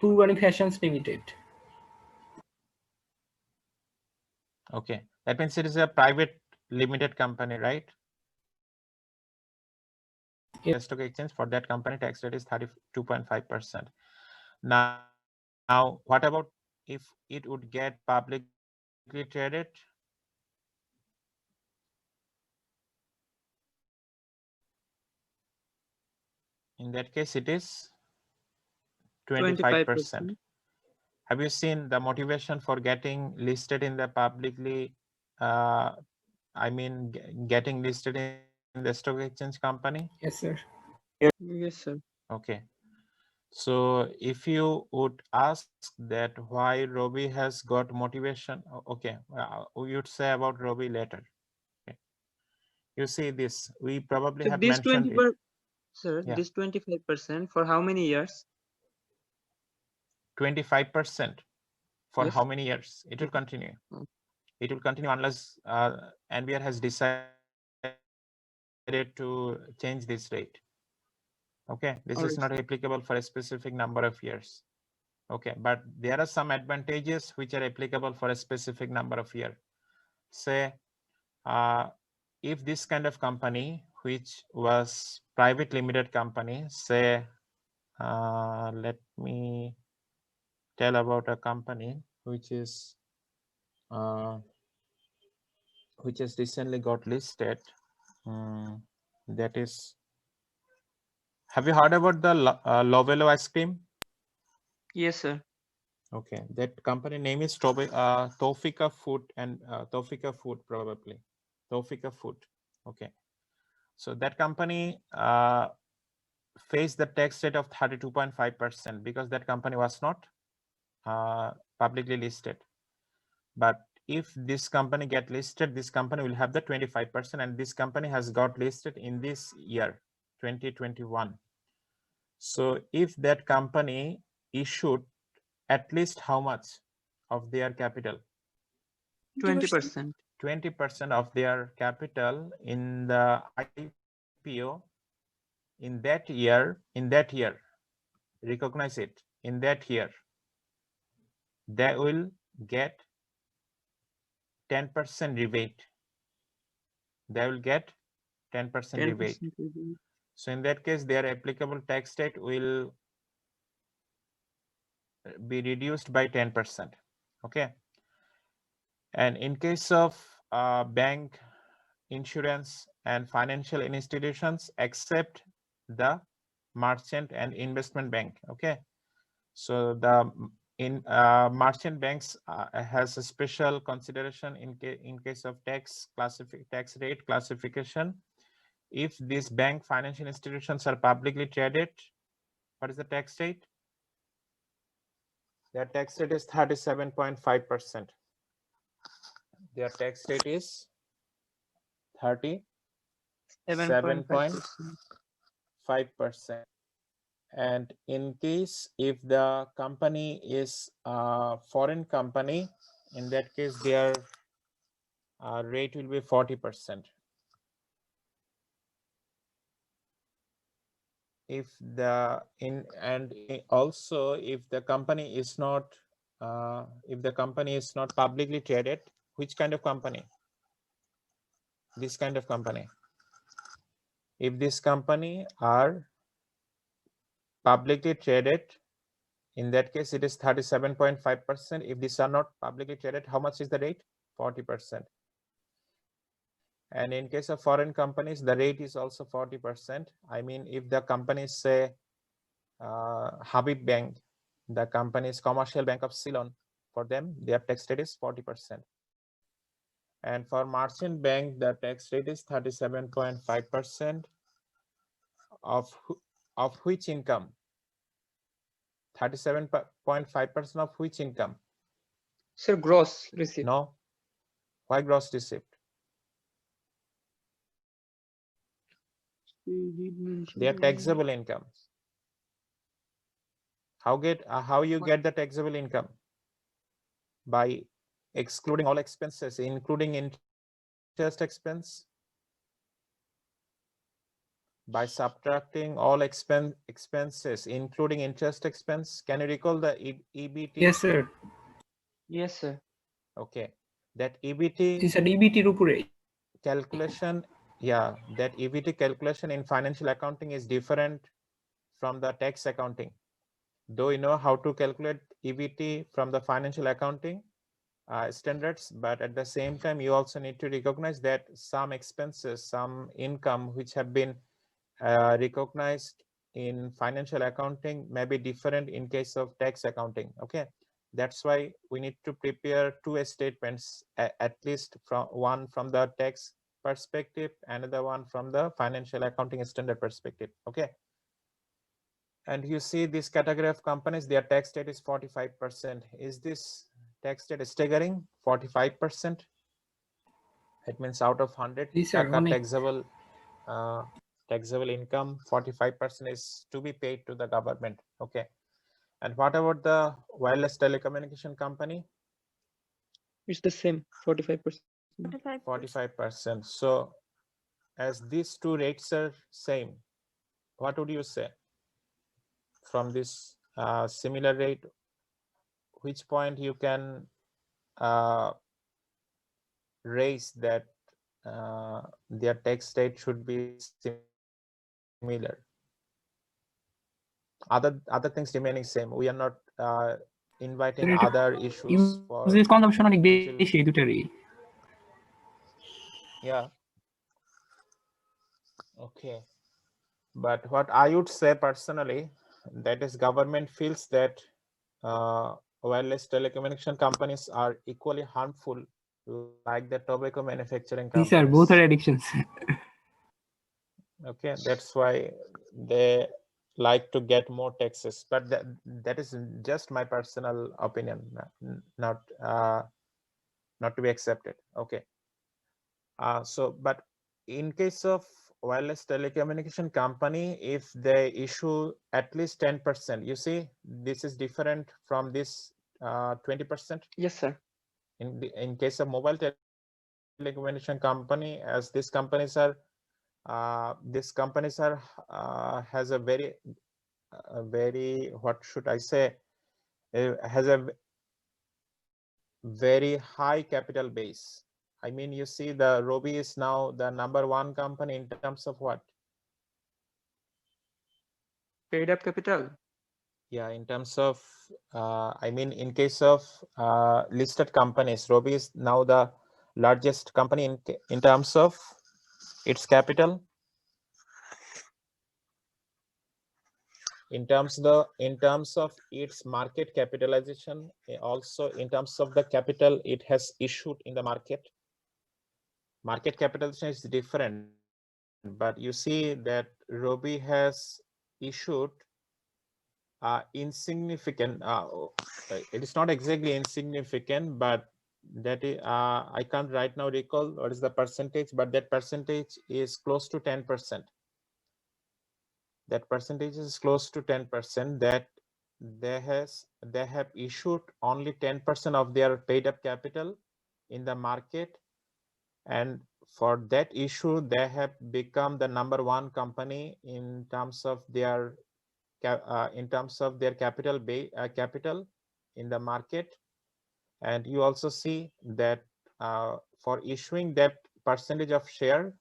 E: Purvani Fashions Limited.
A: Okay, that means it is a private limited company, right?
E: Yes.
A: Stock exchange, for that company tax rate is 32.5%. Now, what about if it would get publicly traded? In that case, it is 25%. Have you seen the motivation for getting listed in the publicly, I mean, getting listed in the stock exchange company?
E: Yes, sir.
D: Yes, sir.
A: Okay. So if you would ask that why Robbie has got motivation, okay, we would say about Robbie later. Okay. You see this, we probably
D: So
A: have
D: this
A: mentioned
D: 20%,
A: it.
D: sir,
A: Yeah.
D: this 25% for how many years?
A: 25% for
D: Yes.
A: how many years? It will continue. It will continue unless NBR has decided to change this rate. Okay, this is not applicable for a specific number of years. Okay, but there are some advantages which are applicable for a specific number of years. Say, if this kind of company, which was private limited company, say, let me tell about a company which has recently got listed. That is, have you heard about the Lovelo ice cream?
D: Yes, sir.
A: Okay, that company name is Tofika Food and Tofika Food, probably Tofika Food. Okay, so that company faced the tax rate of 32.5% because that company was not publicly listed. But if this company get listed, this company will have the 25%, and this company has got listed in this year 2021. So if that company issued at least how much of their capital?
D: 20%.
A: 20% of their capital in the IPO in that year, recognize it, in that year, they will get 10% rebate. They will get 10% rebate. So in that case, their applicable tax rate will be reduced by 10%. Okay. And in case of bank, insurance, and financial institutions, except the merchant and investment bank. Okay. So the merchant banks has a special consideration in case of tax rate classification. If these bank financial institutions are publicly traded, what is the tax rate? Their tax rate is 37.5%. Their tax rate is 37.5%. And in case if the company is a foreign company, in that case their rate will be 40%. if the also if the company is not publicly traded, which kind of company? This kind of company. If this company are publicly traded, in that case it is 37.5%. If these are not publicly traded, how much is the rate? 40%. And in case of foreign companies, the rate is also 40%. I mean, if the companies say Habib Bank, the company is Commercial Bank of Ceylon, for them, their tax rate is 40%. And for Merchant Bank, the tax rate is 37.5% of which income? 37.5% of which income?
D: Sir, gross receipt.
A: No. Why gross receipt? They are taxable income. How you get the taxable income? By excluding all expenses, including interest expense, by subtracting all expenses, including interest expense. Can you recall the EBT?
E: Yes, sir.
D: Yes, sir.
A: Okay, that EBT
E: It's an EBT উপরে
A: calculation, yeah, that EBT calculation in financial accounting is different from the tax accounting. Though you know how to calculate EBT from the financial accounting standards, but at the same time, you also need to recognize that some expenses, some income which have been recognized in financial accounting may be different in case of tax accounting. Okay, that's why we need to prepare two statements, at least from one from the tax perspective, another one from the financial accounting standard perspective. Okay, and you see this category of companies, their tax rate is 45%. Is this tax rate staggering? 45%. It means out of 100
E: G sir
A: taka
E: অনেক
A: taxable income, 45% is to be paid to the government. Okay, and what about the wireless telecommunication company?
D: It's the same, 45%.
A: 45%. So as these two rates are same, what would you say from this similar rate? Which point you can raise that their tax rate should be similar? Other things remaining same. We are not inviting other issues for
E: uses consumption অনেক বেশি এই দুটারই
A: yeah. Okay, but what I would say personally, that is government feels that wireless telecommunication companies are equally harmful like the tobacco manufacturing
E: G sir
A: companies.
E: both are addictions
A: Okay, that's why they like to get more taxes, but that is just my personal opinion, not to be accepted. Okay, so but in case of wireless telecommunication company, if they issue at least 10%, you see this is different from this 20%.
D: Yes, sir.
A: In case of mobile telecommunication company, as these companies are has a very what should I say, has a very high capital base. I mean, you see the Robi is now the #1 company in terms of what?
D: Paid up capital.
A: Yeah, in terms of I mean, in case of listed companies, Robi is now the largest company in terms of its capital. In terms of its market capitalization, also in terms of the capital it has issued in the market capitalization is different, but you see that Robi has issued insignificant, it is not exactly insignificant, but that is, I can't right now recall what is the percentage, but that percentage is close to 10%. That percentage is close to 10%, that they have issued only 10% of their paid up capital in the market, and for that issue, they have become the #1 company in terms of their capital capital in the market. And you also see that for issuing that percentage of share,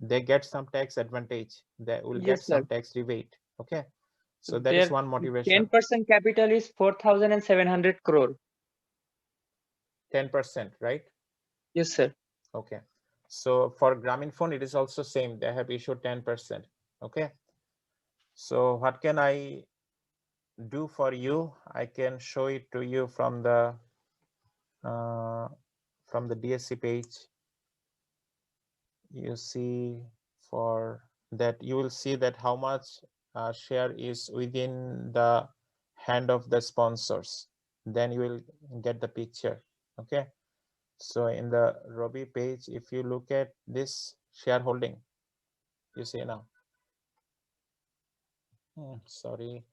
A: they get some tax advantage. They will get
D: Yes, sir.
A: some tax rebate. Okay, so that is one motivation.
D: 10% capital is 4,700 crore.
A: 10%, right?
D: Yes, sir.
A: Okay, so for Grameenphone, it is also same. They have issued 10%. Okay, so what can I do for you? I can show it to you from the DSC page. You see, for that you will see that how much share is within the hand of the sponsors. Then you will get the picture. Okay, so in the Robi page, if you look at this shareholding, you see now. Sorry.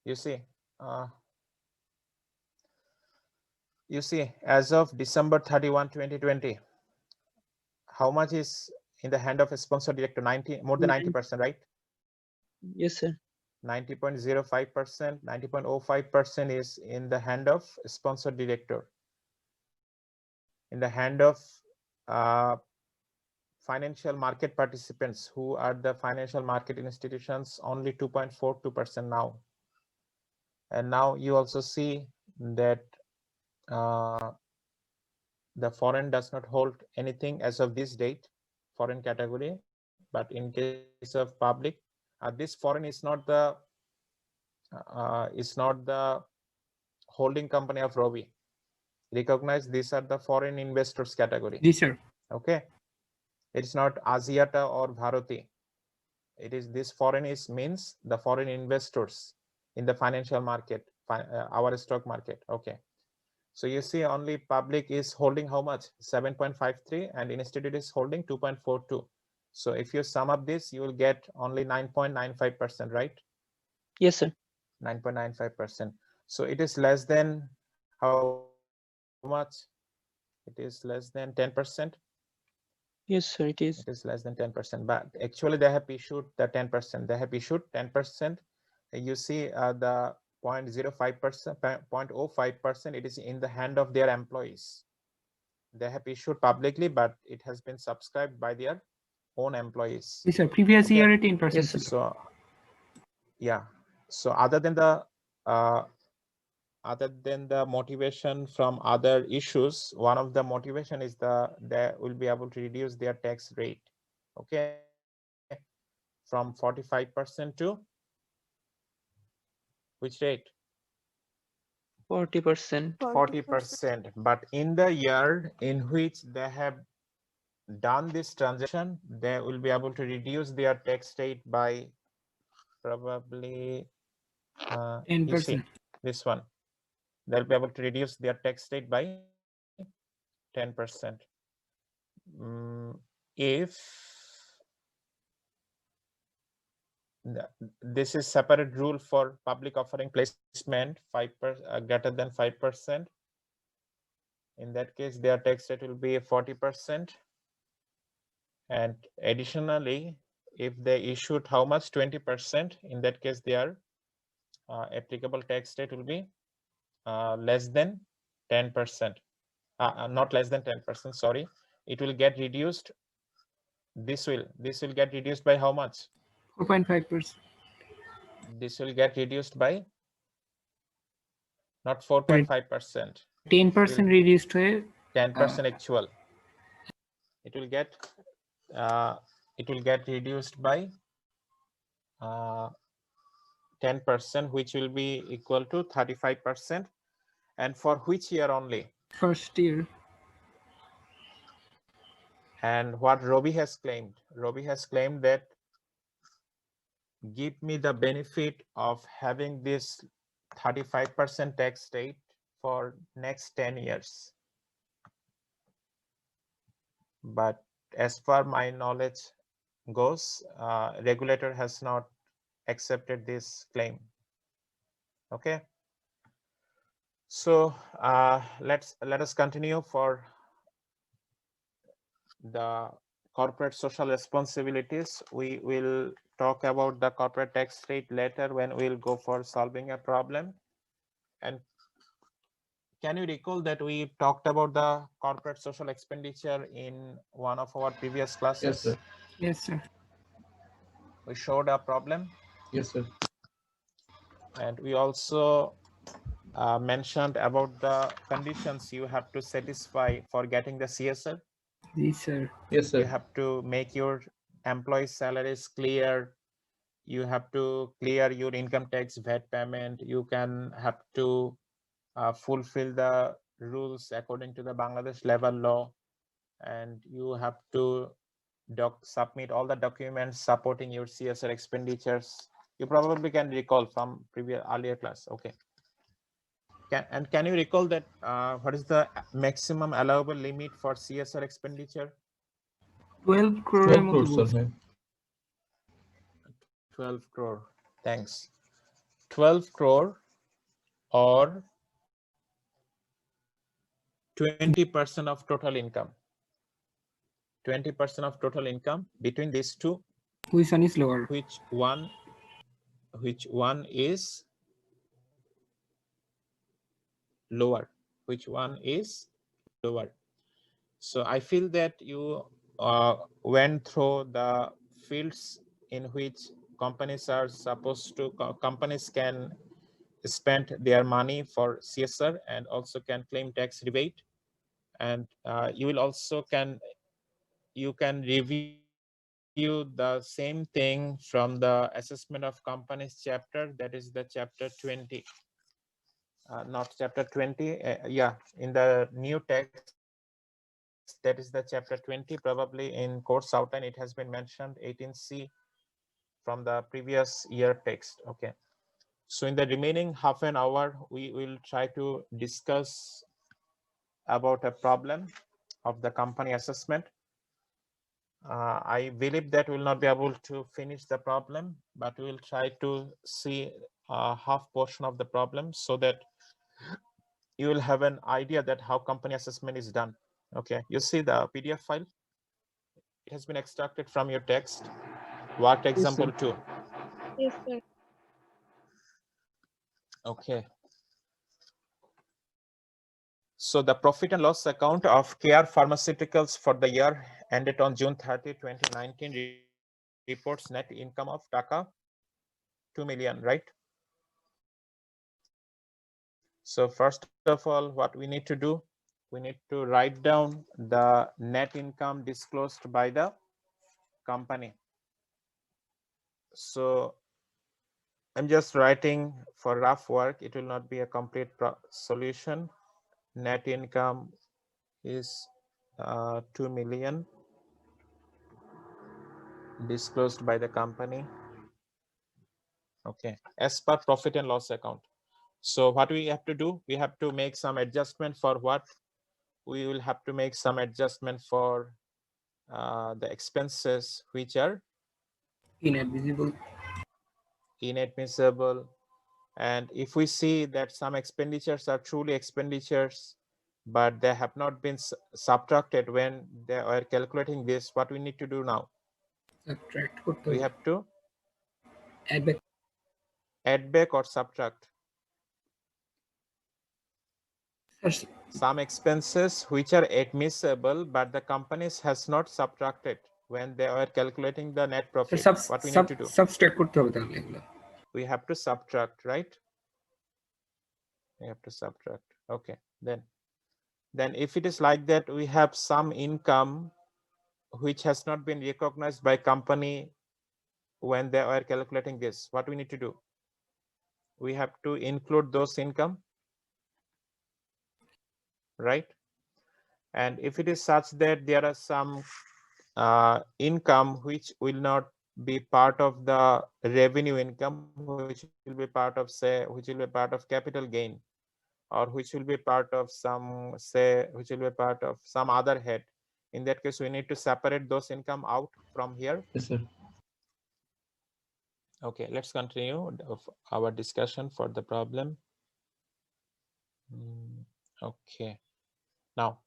A: You see, as of December 31, 2020, how much is in the hand of a sponsor director? More than 90%, right?
D: Yes, sir.
A: 90.05%, 90.05% is in the hand of sponsor director. In the hand of financial market participants, who are the financial market institutions, only 2.42% now. And now you also see that the foreign does not hold anything as of this date, foreign category. But in case of public, this foreign is not the holding company of Robi. Recognize these are the foreign investors category.
E: Yes, sir.
A: Okay, it's not Asiata or Bharati. It is this foreign means the foreign investors in the financial market, our stock market. Okay, so you see only public is holding how much? 7.53, and institute is holding 2.42. So if you sum up this, you will get only 9.95%, right?
D: Yes, sir.
A: 9.95%. So it is less than how much? It is less than 10%.
D: Yes, sir, it is.
A: It is less than 10%, but actually they have issued the 10%. They have issued 10%. You see the 0.05%, 0.05%, it is in the hand of their employees. They have issued publicly, but it has been subscribed by their own employees.
E: Yes, sir. Previous
A: Okay.
E: year 18%.
D: Yes, sir.
A: So yeah, so other than the motivation from other issues, one of the motivation is they will be able to reduce their tax rate. Okay, from 45% to which rate?
D: 40%.
A: 40%. But in the year in which they have done this transaction, they will be able to reduce their tax rate by probably
E: 10%.
A: you see this one. They'll be able to reduce their tax rate by 10%. If this is separate rule for public offering placement, 5% greater than 5%. In that case, their tax rate will be 40%. And additionally, if they issued how much? 20%. In that case, their applicable tax rate will be less than 10%. Not less than 10%. Sorry, it will get reduced. This will get reduced by how much?
E: 4.5%.
A: This will get reduced by not 4.5%.
E: 10% reduced to
A: 10% actual. It will get reduced by 10%, which will be equal to 35%. And for which year only?
E: first year.
A: And what Robi has claimed? Robi has claimed that give me the benefit of having this 35% tax rate for next 10 years. But as far my knowledge goes, regulator has not accepted this claim. Okay. So let us continue for the corporate social responsibilities. We will talk about the corporate tax rate later when we'll go for solving a problem. And can you recall that we talked about the corporate social expenditure in one of our previous classes?
F: Yes, sir.
E: Yes, sir.
A: We showed a problem,
F: Yes, sir.
A: and we also mentioned about the conditions you have to satisfy for getting the CSR.
E: Yes, sir.
F: Yes,
A: You
F: sir.
A: have to make your employee salaries clear. You have to clear your income tax VAT payment. You can have to fulfill the rules according to the Bangladesh level law, and you have to submit all the documents supporting your CSR expenditures. You probably can recall from previous earlier class. Okay. Can you recall that what is the maximum allowable limit for CSR expenditure?
E: 12 crore
F: 12
E: মতো
F: crores, sir.
E: বলছে।
F: হ্যাঁ।
A: 12 crore. Thanks. 12 crore or 20% of total income. 20% of total income. Between these two,
E: Which one is lower?
A: which one is lower? Which one is lower? So I feel that you went through the fields in which companies are supposed to, companies can spend their money for CSR and also can claim tax rebate. And you will also you can review the same thing from the assessment of companies chapter, that is the chapter 20. Not chapter 20, yeah, in the new text, that is the chapter 20. Probably in course outline it has been mentioned 18C from the previous year text. Okay, so in the remaining half an hour we will try to discuss about a problem of the company assessment. I believe that we'll not be able to finish the problem, but we will try to see half portion of the problem so that you will have an idea that how company assessment is done. Okay, you see the PDF file? It has been extracted from your text, worked example 2.
H: Yes, sir.
A: Okay. So the profit and loss account of Care Pharmaceuticals for the year ended on June 30, 2019 reports net income of Taka 2 million, right? So first of all, what we need to do, we need to write down the net income disclosed by the company. So I'm just writing for rough work. It will not be a complete solution. Net income is 2 million disclosed by the company. Okay, as per profit and loss account. So what we have to do, we have to make some adjustment for what? We will have to make some adjustment for the expenses which are
E: Inadmissible.
A: inadmissible. And if we see that some expenditures are truly expenditures, but they have not been subtracted when they are calculating this, what we need to do now?
E: Subtract করতে
A: We
E: হবে।
A: have to
E: Add back.
A: add back or subtract
E: Sir,
A: some expenses which are admissible, but the companies has not subtracted when they are calculating the net profit. What we need to do?
E: Subtract করতে হবে তাহলে এগুলো।
A: We have to subtract, right? We have to subtract. Okay, then if it is like that, we have some income which has not been recognized by company when they are calculating this. What we need to do? We have to include those income, right? And if it is such that there are some income which will not be part of the revenue income, which will be part of, say, which will be part of capital gain, or which will be part of some, say, which will be part of some other head. In that case, we need to separate those income out from here.
F: Yes, sir.
A: Okay, let's continue our discussion for the problem. Okay. Now,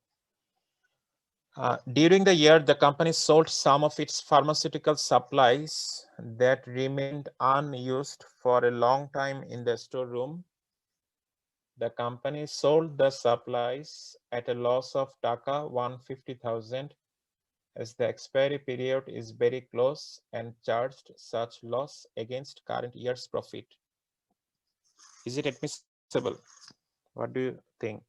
A: during the year, the company sold some of its pharmaceutical supplies that remained unused for a long time in the storeroom. The company sold the supplies at a loss of taka 150,000 as the expiry period is very close and charged such loss against current year's profit. Is it admissible? What do you think?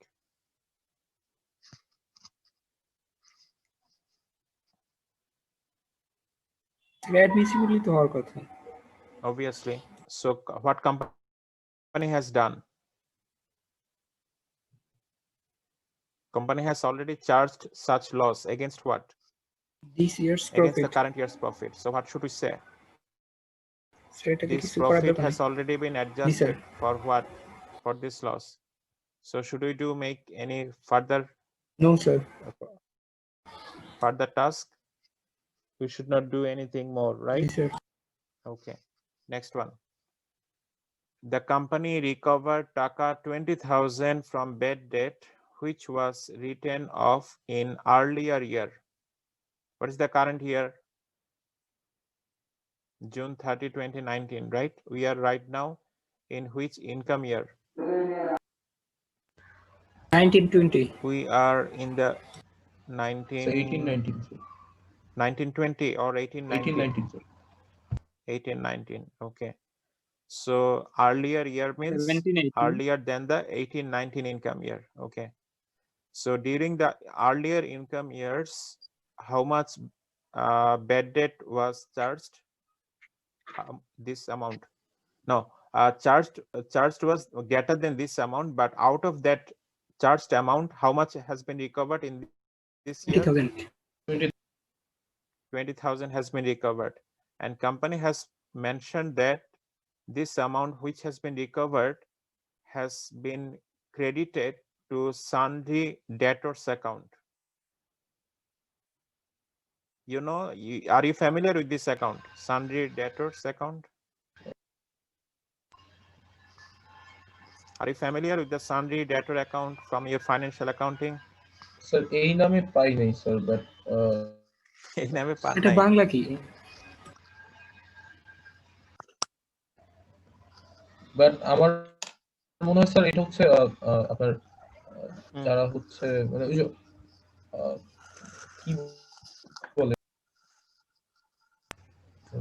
E: অ্যাডমিসিবলই তো হওয়ার কথা।
A: Obviously. So what company has done? Company has already charged such loss against what?
E: This years
A: Against the
E: profit,
A: current year's profit. So what should we say?
E: সেটাকে
A: This
E: কিছু করার
A: profit
E: দরকার
A: has
E: নেই।
A: already been
E: G sir,
A: adjusted for what? For this loss. So should we make any further
E: no sir,
A: task? We should not do anything more,
E: জি
A: right?
E: Sir.
A: Okay. Next one. The company recovered taka 20,000 from bad debt, which was written off in earlier year. What is the current year? June 30, 2019, right? We are right now in which income year?
E: 1920,
A: We are in the
F: So 1819, sir.
A: 1920 or 1819?
F: 1819, sir.
A: 1819, okay. So earlier year means
D: 1718.
A: earlier than the 1819 income year, okay. So during the earlier income years, how much bad debt was charged? This amount? No, charged was greater than this amount, but out of that charged amount, how much has been recovered in this year?
E: 20,000,
A: 20,000 has been recovered, and company has mentioned that this amount which has been recovered has been credited to sundry debtors account. You know, are you familiar with this account, sundry debtors account? Are you familiar with the sundry debtor account from your financial accounting?
F: Sir, এই নামে পাই নাই sir, but
A: এই নামে পান
E: এটা
A: নাই?
E: বাংলা কি?
F: But আমার মনে হয় স্যার এটা হচ্ছে আপনার যারা হচ্ছে মানে ওই যে কি বলে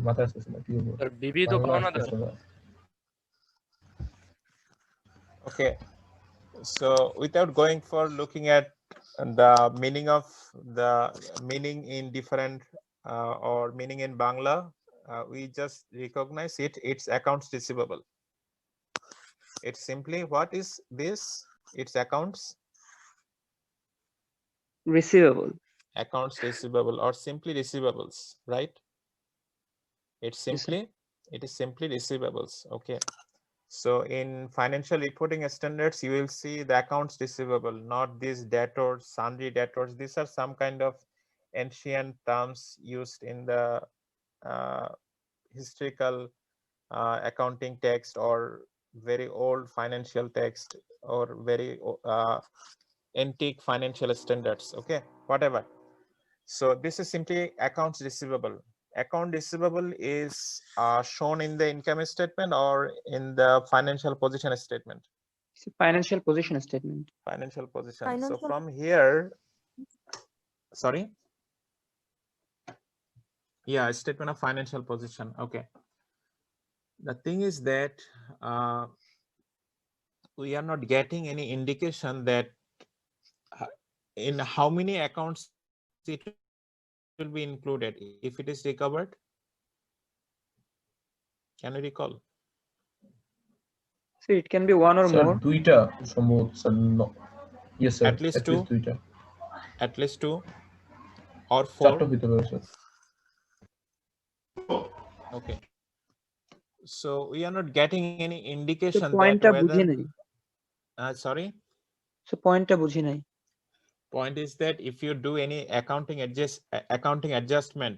F: মাথায় আসতেছে না, কি বলবো
H: স্যার বিবিধ
F: বাংলা
H: পাওনা
F: আসতেছে না।
A: Okay, so without going for looking at the meaning in different or meaning in Bangla, we just recognize it's accounts receivable. It's simply, what is this? It's accounts
D: Receivable.
A: receivable, or simply receivables, right? It is simply receivables. Okay. So in financial reporting standards, you will see the accounts receivable, not these debtors, sundry debtors. These are some kind of ancient terms used in the historical accounting text, or very old financial text, or very antique financial standards. Okay, whatever. So this is simply accounts receivable. Account receivable is shown in the income statement or in the financial position statement?
D: It's a financial position statement.
A: Financial position. So
I: Financial-
A: from here, sorry. Yeah, statement of financial position. Okay. The thing is that we are not getting any indication that in how many accounts it will be included if it is recovered. Can you recall?
D: So it can be one or
F: sir
D: more.
F: দুইটা সম্ভবত sir, yes sir,
A: At least
F: at least দুইটা,
A: At least 2 or 4.
F: চারটা হইতে পারে sir.
A: Okay. So we are not getting any
D: So
A: indication
D: point
A: that
D: টা বুঝি
A: whether
D: নাই।
A: sorry,
D: So point টা বুঝি নাই।
A: point is that if you do any accounting adjustment,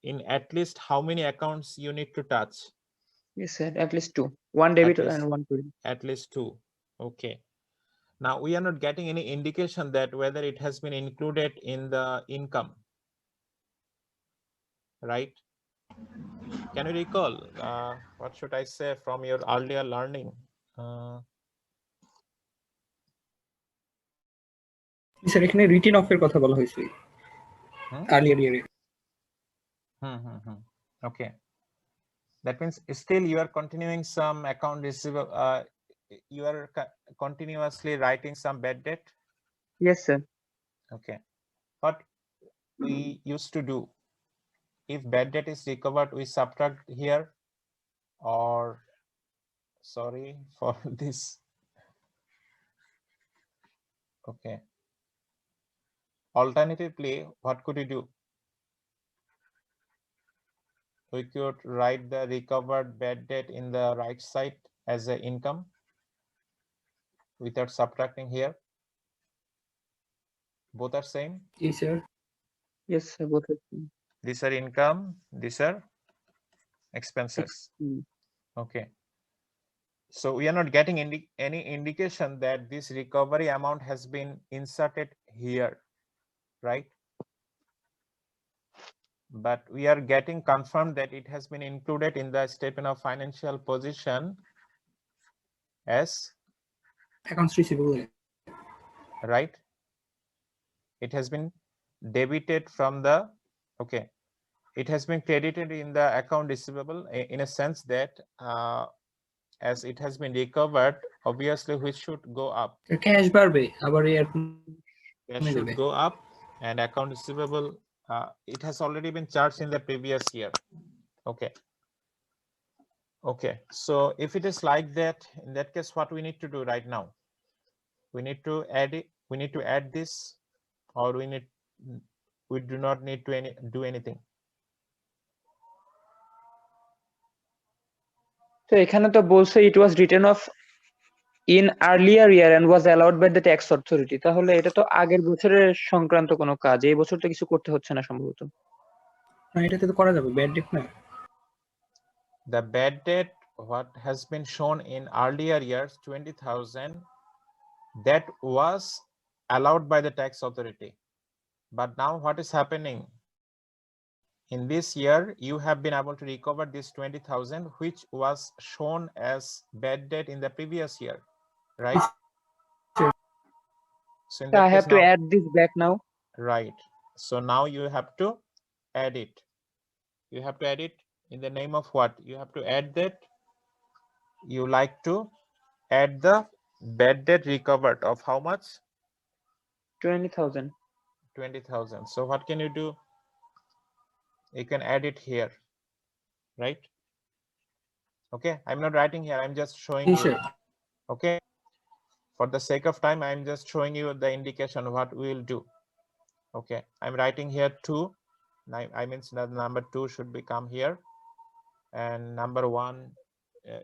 A: in at least how many accounts you need to touch?
D: Yes, sir. At least two. One debit
A: least-
D: and one credit.
A: At least 2. Okay. Now we are not getting any indication that whether it has been included in the income, right? Can you recall, what should I say from your earlier learning?
E: Sir এখানে written অফের কথা বলা হয়েছে earlier ইয়ারে।
A: Okay, that means still you are continuing some account receivable, you are continuously writing some bad debt.
D: Yes, sir.
A: Okay, what we used to do, if bad debt is recovered, we subtract here, or sorry for this. Okay, alternatively, what could you do? We could write the recovered bad debt in the right side as an income without subtracting here. Both are same.
E: Yes, sir.
D: Yes, sir. Both of them.
A: These are income, these are expenses. Okay, so we are not getting any indication that this recovery amount has been inserted here, right? But we are getting confirmed that it has been included in the statement of financial position as
E: Accounts receivable.
A: right. It has been debited from the, okay, it has been credited in the account receivable in a sense that as it has been recovered, obviously which should go up?
E: Cash বাড়বে আবার এর
A: Cash should go up, and account receivable, it has already been charged in the previous year. Okay. Okay, so if it is like that, in that case, what we need to do right now? We need to add it. We need to add this, or we do not need to do anything.
D: তো এখানে তো বলছে it was written off in earlier year and was allowed by the tax authority, তাহলে এটা তো আগের বছরের সংক্রান্ত কোনো কাজ, এই বছর তো কিছু করতে হচ্ছে না সম্ভবত।
E: না এটাতে তো করা যাবে, ব্যাড ডেট না।
A: The bad debt what has been shown in earlier years 20,000, that was allowed by the tax authority, but now what is happening? In this year, you have been able to recover this 20,000, which was shown as bad debt in the previous year, right? So in that
D: I have
A: case
D: to
A: now,
D: add this back now.
A: right. So now you have to add it. You have to add it in the name of what? You have to add that. You like to add the bad debt recovered of how much?
D: 20,000.
A: 20,000. So what can you do? You can add it here, right? Okay, I'm not writing here, I'm just showing
E: Yes,
A: you.
E: sir.
A: Okay, for the sake of time, I'm just showing you the indication of what we will do. Okay, I'm writing here 2. I mean that number 2 should become here, and number 1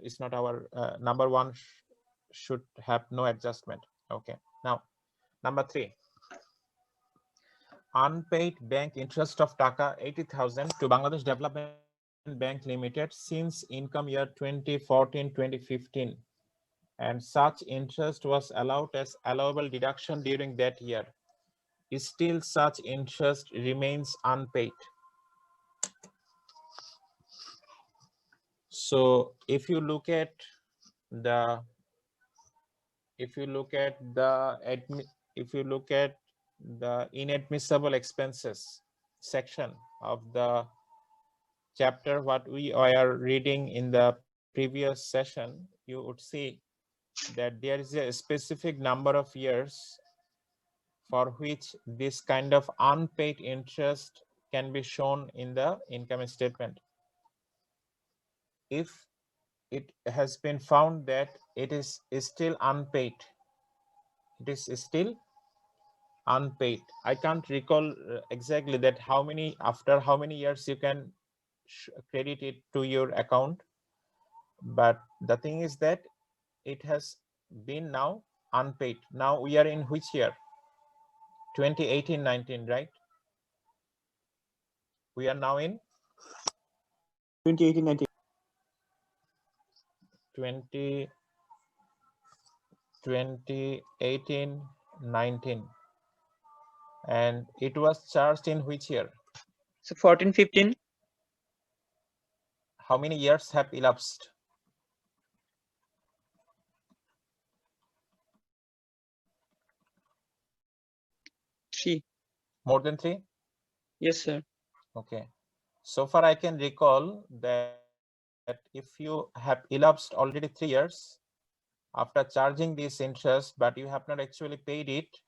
A: is not our number 1 should have no adjustment. Okay, now number 3, unpaid bank interest of taka 80,000 to Bangladesh Development Bank Limited since income year 2014-2015, and such interest was allowed as allowable deduction during that year. Still such interest remains unpaid. So if you look at the inadmissible expenses section of the chapter what we are reading in the previous session, you would see that there is a specific number of years for which this kind of unpaid interest can be shown in the income statement. If it has been found that it is still unpaid, it is still unpaid. I can't recall exactly that after how many years you can credit it to your account, but the thing is that it has been now unpaid. Now we are in which year? 2018-19, right? We are now in
G: 2018-19.
A: 2018-19, and it was charged in which year?
D: So 14-15.
A: How many years have elapsed?
D: Three.
A: More than 3?
D: Yes, sir.
A: Okay. So far I can recall that if you have elapsed already 3 years after charging this interest, but you have not actually paid it,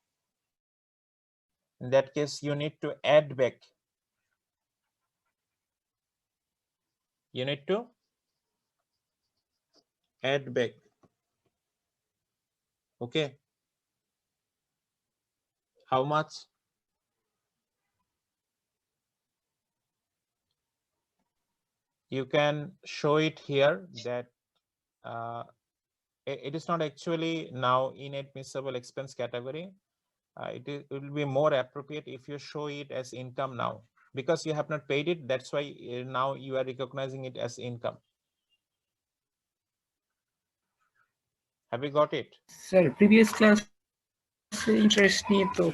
A: in that case you need to add back. You need to add back. Okay. How much? You can show it here that it is not actually now inadmissible expense category. It will be more appropriate if you show it as income now, because you have not paid it. That's why now you are recognizing it as income. Have you got it?
E: Sir previous class interest নিয়ে তো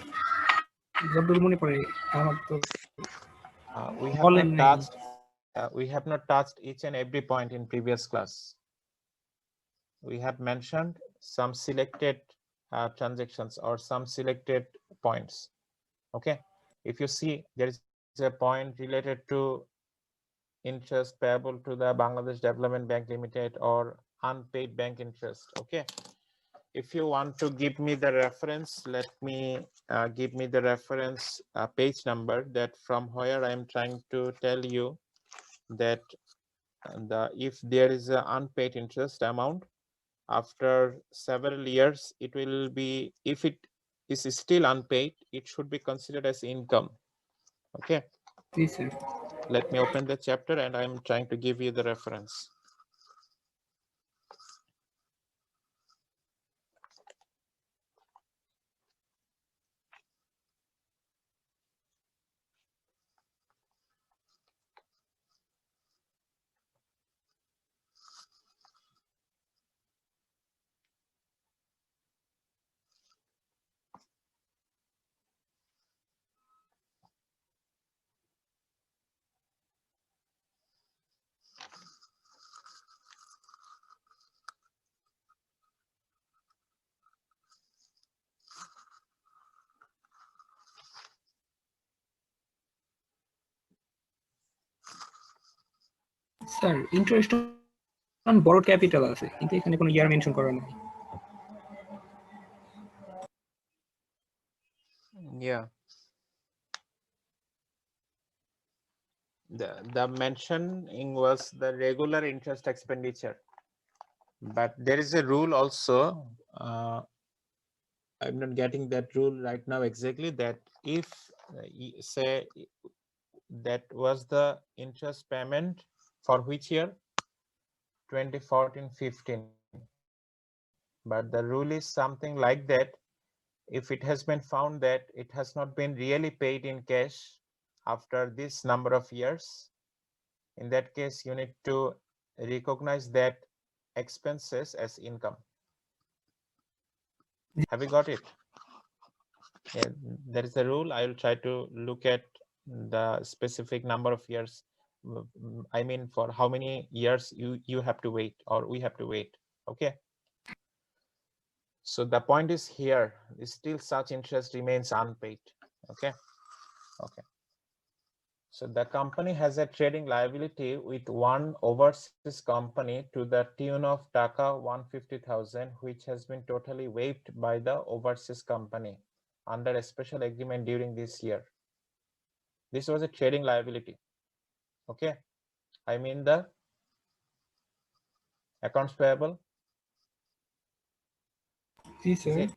E: যতদূর মনে পড়ে আমার তো
A: We have
E: বলেন
A: not
E: নাই।
A: touched. We have not touched each and every point in previous class. We have mentioned some selected transactions or some selected points. Okay. If you see, there is a point related to interest payable to the Bangladesh Development Bank Limited or unpaid bank interest. Okay. If you want to give me the reference, let me give me the reference page number, that from where I am trying to tell you that if there is an unpaid interest amount after several years, it will be, if it is still unpaid, it should be considered as income. Okay.
E: G sir.
A: Let me open the chapter and I'm trying to give you the reference.
E: Sir interest on বড় capital আছে কিন্তু এখানে কোনো ইয়ার mention করা নাই।
A: Yeah. The mentioning was the regular interest expenditure, but there is a rule also. I'm not getting that rule right now exactly, that if say that was the interest payment for which year? 2014-15. But the rule is something like that. If it has been found that it has not been really paid in cash after this number of years, in that case you need to recognize that expenses as income. Have you got it? Yeah, there is a rule. I will try to look at the specific number of years. I mean, for how many years you have to wait, or we have to wait. Okay. So the point is here, still such interest remains unpaid. Okay. Okay. So the company has a trading liability with one overseas company to the tune of Taka 150,000, which has been totally waived by the overseas company under a special agreement during this year. This was a trading liability. Okay. I mean the accounts payable.
E: G
A: Is
E: sir.
A: it?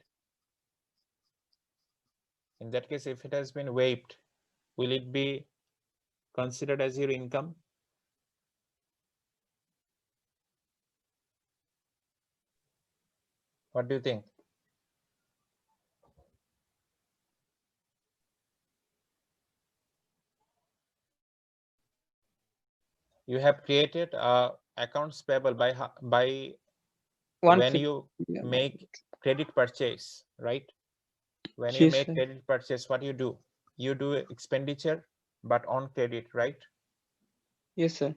A: In that case, if it has been waived, will it be considered as your income? What do you think? You have created accounts payable by when you make credit purchase, right? When you
D: Yes,
A: make
D: sir.
A: credit purchase, what you do? You do expenditure, but on credit, right?
D: Yes, sir.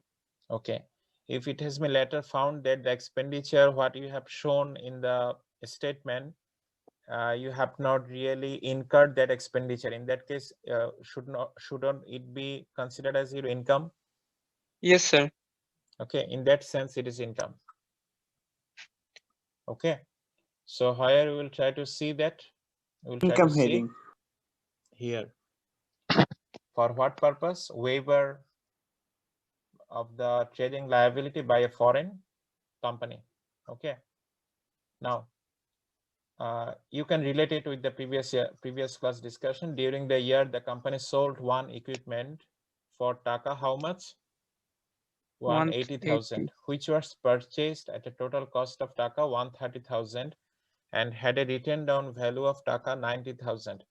A: Okay. If it has been later found that the expenditure, what you have shown in the statement, you have not really incurred that expenditure. In that case, shouldn't it be considered as your income?
D: Yes, sir.
A: Okay, in that sense, it is income. Okay, so here we will try to see that. We will try
H: Income
A: to see
H: heading.
A: here. For what purpose? Waiver of the trading liability by a foreign company. Okay. Now, you can relate it with the previous class discussion. During the year, the company sold one equipment for taka how much? 180,000, which was purchased at a total cost of taka 130,000 and had a written down value of taka 90,000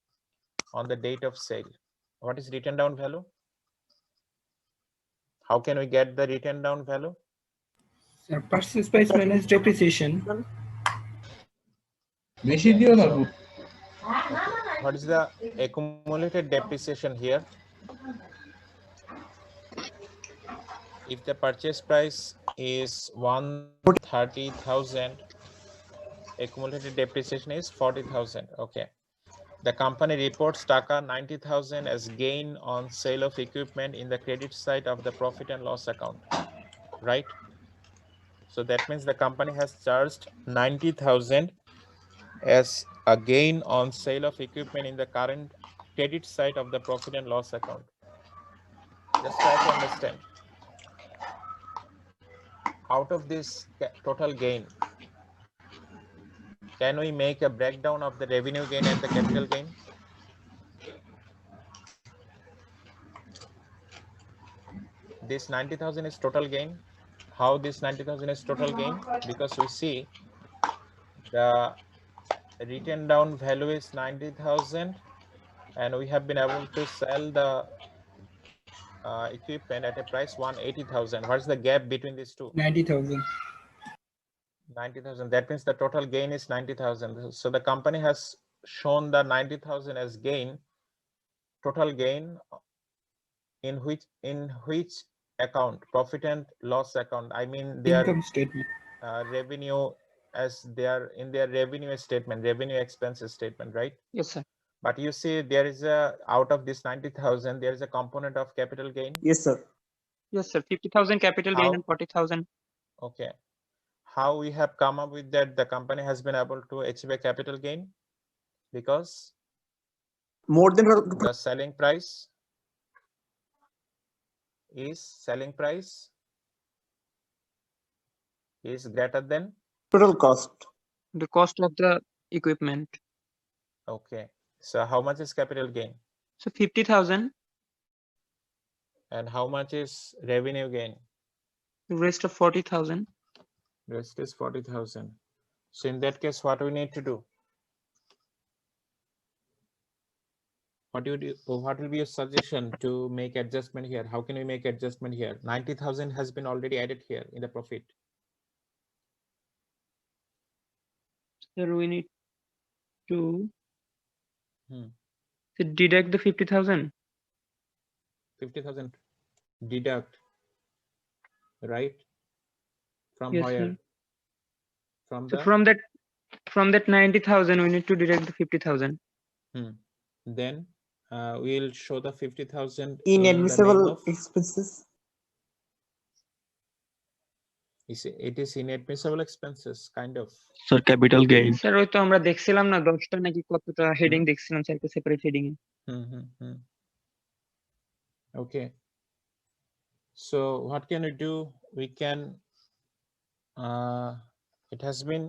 A: on the date of sale. What is written down value? How can we get the written down value?
E: Sir, purchase price minus depreciation.
F: বেশি
A: Okay,
F: দিও না
A: so
F: go.
A: what is the accumulated depreciation here? If the purchase price is 130,000, accumulated depreciation is 40,000. Okay. The company reports taka 90,000 as gain on sale of equipment in the credit side of the profit and loss account, right? So that means the company has charged 90,000 as a gain on sale of equipment in the current credit side of the profit and loss account. Just try to understand. Out of this total gain, can we make a breakdown of the revenue gain and the capital gain? This 90,000 is total gain. How this 90,000 is total gain? Because we see the written down value is 90,000 and we have been able to sell the equipment at a price 180,000. What is the gap between these two?
E: 90,000.
A: 90,000. That means the total gain is 90,000. So the company has shown the 90,000 as gain, total gain, in which account? Profit and loss account. I mean their
E: Income statement.
A: revenue, as they are in their revenue statement, revenue expenses statement, right?
D: Yes, sir.
A: But you see there is a, out of this 90,000, there is a component of capital gain.
H: Yes, sir.
D: Yes, sir. 50,000 capital gain
A: How?
D: and 40,000.
A: Okay. How we have come up with that? The company has been able to achieve a capital gain because
H: More than
A: the selling price is greater than
H: total cost.
D: The cost of the equipment.
A: Okay. So how much is capital gain?
D: So 50,000.
A: And how much is revenue gain?
D: The rest of 40,000.
A: Rest is 40,000. So in that case, what we need to do? What will be your suggestion to make adjustment here? How can we make adjustment here? 90,000 has been already added here in the profit.
D: Here we need to
A: Hmm.
D: deduct the 50,000.
A: 50,000 deduct, right? From
D: Yes,
A: where?
D: sir.
A: From
D: So
A: the
D: from that 90,000, we need to deduct the 50,000.
A: Then we'll show the 50,000 in the
H: Inadmissible
A: name of,
H: expenses.
A: it is inadmissible expenses, kind of.
B: Sir, capital gain.
D: Sir ওই তো আমরা দেখছিলাম না 10টা নাকি কতটা heading দেখছিলাম sir, একটা separate heading A.
A: Okay. So what can we do? We can it has been,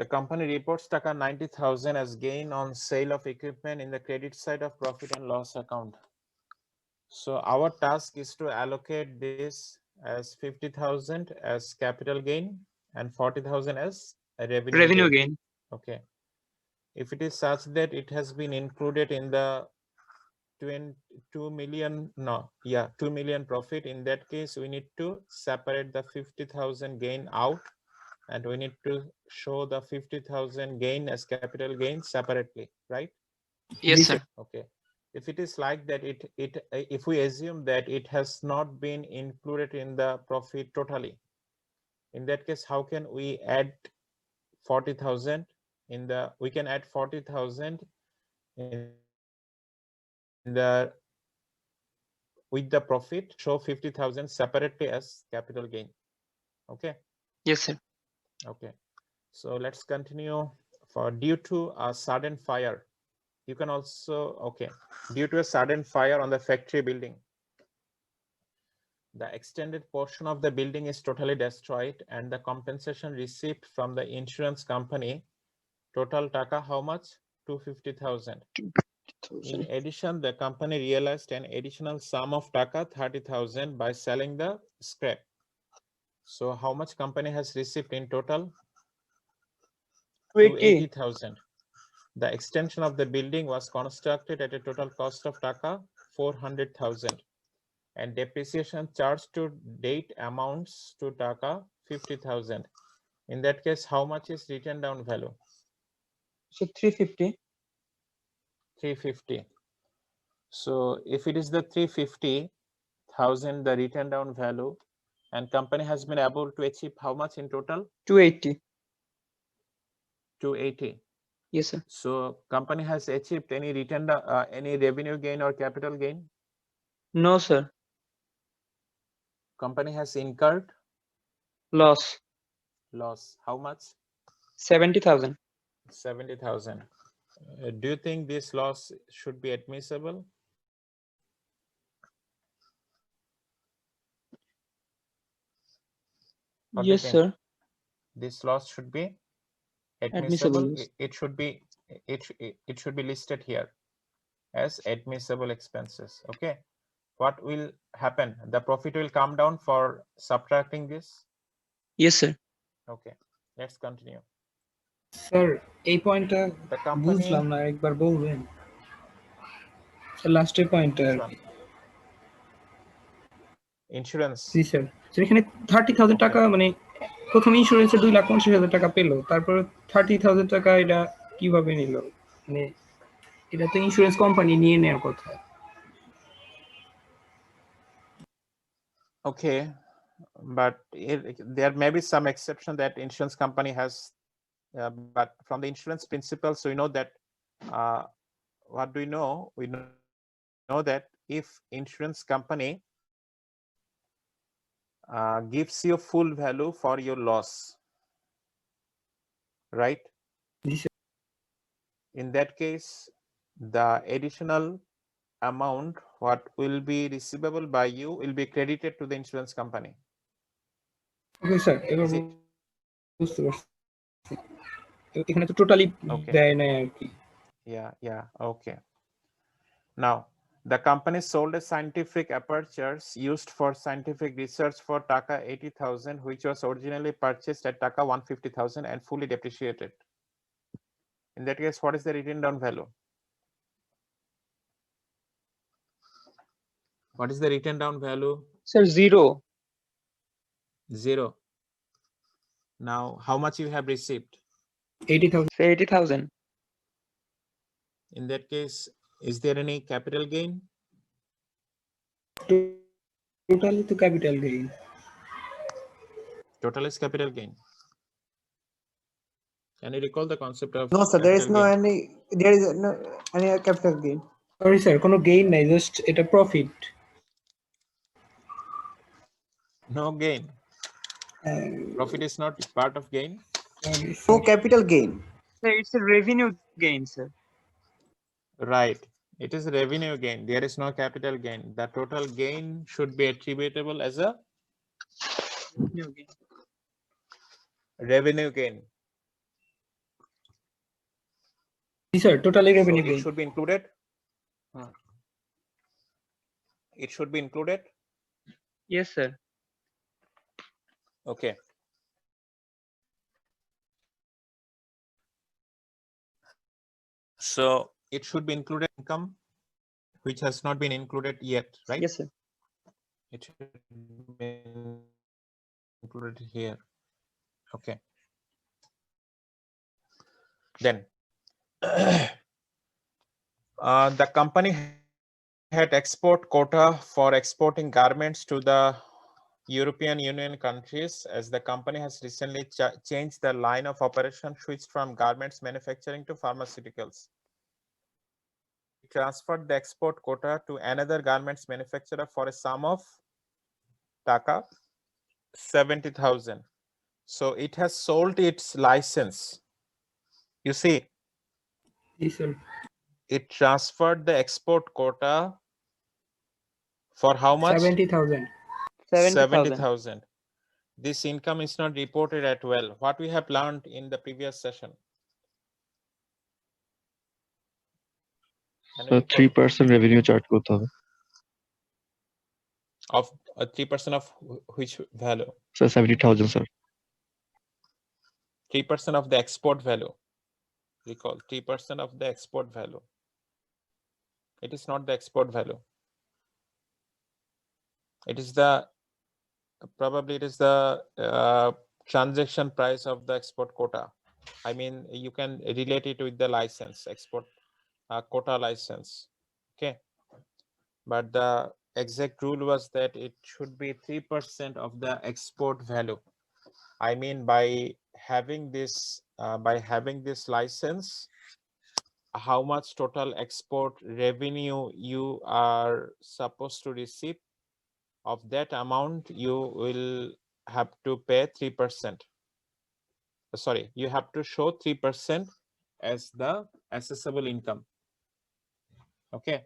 A: the company reports taka 90,000 as gain on sale of equipment in the credit side of profit and loss account. So our task is to allocate this as 50,000 as capital gain and 40,000 as a revenue gain. Okay. If it is such that it has been included in the 2 million profit, in that case we need to separate the 50,000 gain out and we need to show the 50,000 gain as capital gain separately, right?
D: Yes, sir.
A: Okay. If it is like that, if we assume that it has not been included in the profit totally, in that case, how can we add 40,000 in the? We can add 40,000 in the with the profit, show 50,000 separately as capital gain. Okay.
D: Yes, sir.
A: Okay. So let's continue. For due to a sudden fire, you can also, okay, due to a sudden fire on the factory building, the extended portion of the building is totally destroyed and the compensation received from the insurance company, total taka, how much? 250,000. In addition, the company realized an additional sum of taka 30,000 by selling the scrap. So how much company has received in total? 280,000. The extension of the building was constructed at a total cost of taka 400,000 and depreciation charged to date amounts to taka 50,000. In that case, how much is written down value?
D: So 350.
A: 350. So if it is the 350,000, the written down value, and company has been able to achieve how much in total?
D: 280.
A: 280.
D: Yes, sir.
A: So company has achieved any any revenue gain or capital gain?
D: No, sir.
A: Company has incurred
D: Loss.
A: loss. How much?
D: 70,000.
A: 70,000. Do you think this loss should be admissible? What do you
D: Yes,
A: think?
D: sir.
A: This loss should be
D: Admissible.
A: admissible. It should be listed here as admissible expenses. Okay. What will happen? The profit will come down for subtracting this.
D: Yes, sir.
A: Okay. Let's continue.
E: Sir এই পয়েন্টটা
A: The company,
E: বুঝলাম না, একবার বলবেন sir লাস্টের পয়েন্টটা আর কি।
A: insurance.
E: জি sir, এখানে 30,000
A: Okay.
E: টাকা মানে প্রথম ইন্স্যুরেন্সে 2,50,000 টাকা পেলো, তারপর 30,000 টাকা এটা কিভাবে নিল? মানে এটা তো ইন্স্যুরেন্স কোম্পানি নিয়ে নেওয়ার কথা।
A: Okay, but there may be some exception that insurance company has, but from the insurance principles, we know that what do we know? We know that if insurance company gives you full value for your loss, right? In that case, the additional amount what will be receivable by you will be credited to the insurance company.
E: Okay sir, এবার
A: Is it?
E: বুঝতে পারছি। এখানে তো totally
A: Okay.
E: দেয় না আর কি।
A: Yeah, okay. Now, the company sold a scientific apertures used for scientific research for taka 80,000, which was originally purchased at taka 150,000 and fully depreciated. In that case, what is the written down value? What is the written down value?
D: Sir, 0.
A: 0. Now, how much you have received?
E: 80,000.
D: 80,000.
A: In that case, is there any capital gain?
E: Totally to capital gain.
A: Total is capital gain. Can you recall the concept of?
H: No, sir. There is no
A: capital gain?
H: There is no any capital gain.
E: Sorry sir, কোনো gain নাই, just এটা profit.
A: No gain. Profit is not part of gain.
H: No capital gain.
D: Sir, it's a revenue gain, sir.
A: Right. It is revenue gain. There is no capital gain. The total gain should be attributable as a revenue gain.
E: Yes, sir. Totally
A: So
E: revenue
A: it
E: gain.
A: should be included. It should be included.
D: Yes, sir.
A: Okay. So it should be included income, which has not been included yet, right?
D: Yes, sir.
A: It should be included here. Okay. Then the company had export quota for exporting garments to the European Union countries, as the company has recently changed the line of operation, switched from garments manufacturing to pharmaceuticals. It transferred the export quota to another garments manufacturer for a sum of taka 70,000. So it has sold its license. You see,
E: Yes, sir.
A: it transferred the export quota for how much?
E: 70,000.
A: 70,000. This income is not reported at well. What we have learned in the previous session.
B: So 3% revenue charge করতে হবে।
A: Of 3% of which value?
B: So 70,000, sir.
A: 3% of the export value. Recall, 3% of the export value. It is not the export value. It is the probably it is the transaction price of the export quota. I mean, you can relate it with the license, export quota license. Okay, but the exact rule was that it should be 3% of the export value. I mean, by having this license, how much total export revenue you are supposed to receive, of that amount you will have to pay 3%. Sorry, you have to show 3% as the assessable income. Okay,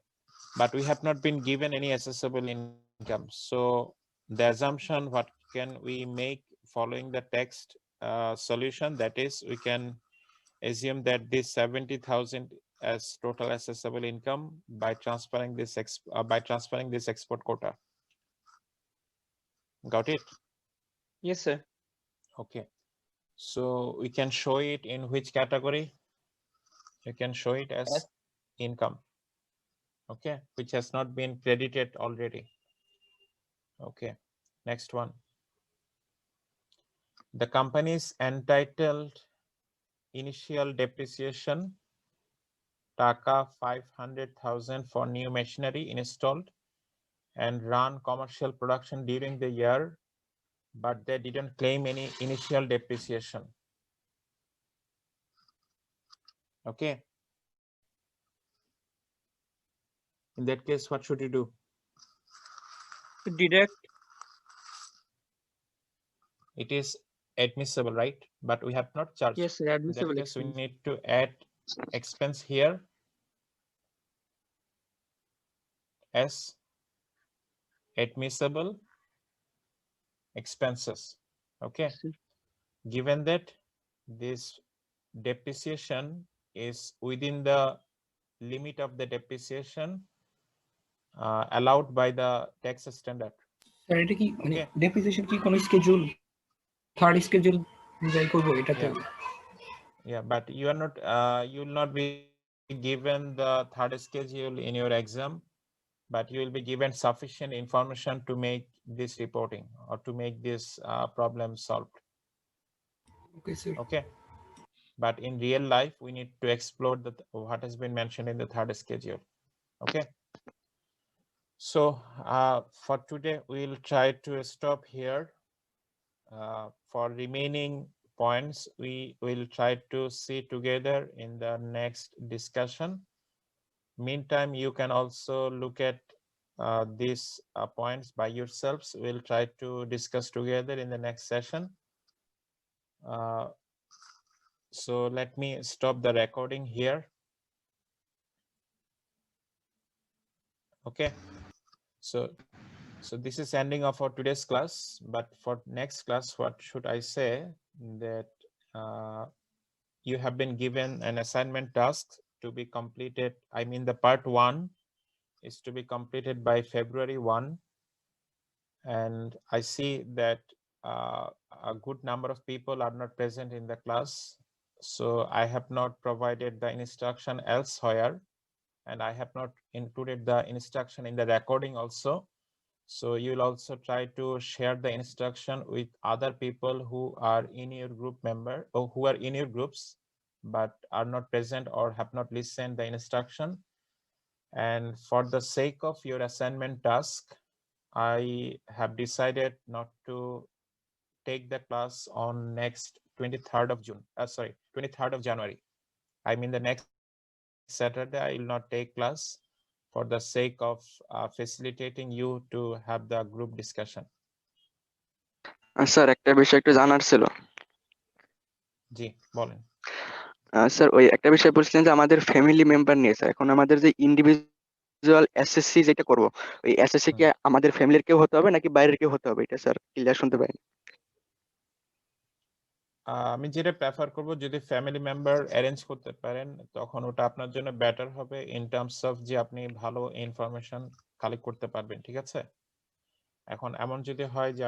A: but we have not been given any assessable income. So the assumption, what can we make following the text solution, that is, we can assume that this 70,000 as total assessable income by transferring this export quota. Got it?
D: Yes, sir.
A: Okay, so we can show it in which category? You can show it as income, okay, which has not been credited already. Okay, next one. The company is entitled initial depreciation taka 500,000 for new machinery installed and run commercial production during the year, but they didn't claim any initial depreciation. Okay, in that case, what should you do?
D: To deduct.
A: It is admissible, right? But we have not charged.
D: Yes, sir.
A: In that
D: Admissible
A: case, we
D: expense.
A: need to add expense here as admissible expenses. Okay,
D: Yes, sir.
A: given that this depreciation is within the limit of the depreciation allowed by the tax standard.
E: Sir এটা কি মানে
A: Okay.
E: Depreciation কি কোনো schedule third schedule যাই করব এটাতে?
A: Yeah, but you are not you will not be given the third schedule in your exam, but you will be given sufficient information to make this reporting or to make this problem solved.
E: Okay, sir.
A: Okay, but in real life we need to explore what has been mentioned in the third schedule. Okay, so for today we'll try to stop here. For remaining points we will try to see together in the next discussion. Meantime, you can also look at these points by yourselves. We'll try to discuss together in the next session. So let me stop the recording here. Okay, so this is ending of our today's class, but for next class, what should I say? That you have been given an assignment task to be completed. I mean, the part 1 is to be completed by February 1. And I see that a good number of people are not present in the class. So I have not provided the instruction elsewhere, and I have not included the instruction in the recording also. So you will also try to share the instruction with other people who are in your group member or who are in your groups, but are not present or have not listened the instruction. And for the sake of your assignment task, I have decided not to take the class on next 23rd of June. 23rd of January. I mean the next Saturday I will not take class for the sake of facilitating you to have the group discussion.
I: Sir একটা বিষয় একটু জানার ছিল।
A: জি বলেন।
I: Sir ওই একটা বিষয় বলছিলেন যে আমাদের ফ্যামিলি মেম্বার নিয়ে স্যার, এখন আমাদের যে ইন্ডিভিজুয়াল এসএসসি যেটা করব, ওই এসএসসি কি আমাদের ফ্যামিলির কেউ হতে হবে নাকি বাইরের কেউ হতে হবে, এটা স্যার ক্লিয়ার শুনতে পাইনি।
A: আমি যেটা প্রেফার করব, যদি ফ্যামিলি মেম্বার অ্যারেঞ্জ করতে পারেন তখন ওটা আপনার জন্য বেটার হবে ইন টার্মস অফ যে আপনি ভালো ইনফরমেশন কালেক্ট করতে পারবেন, ঠিক আছে? এখন এমন যদি হয় যে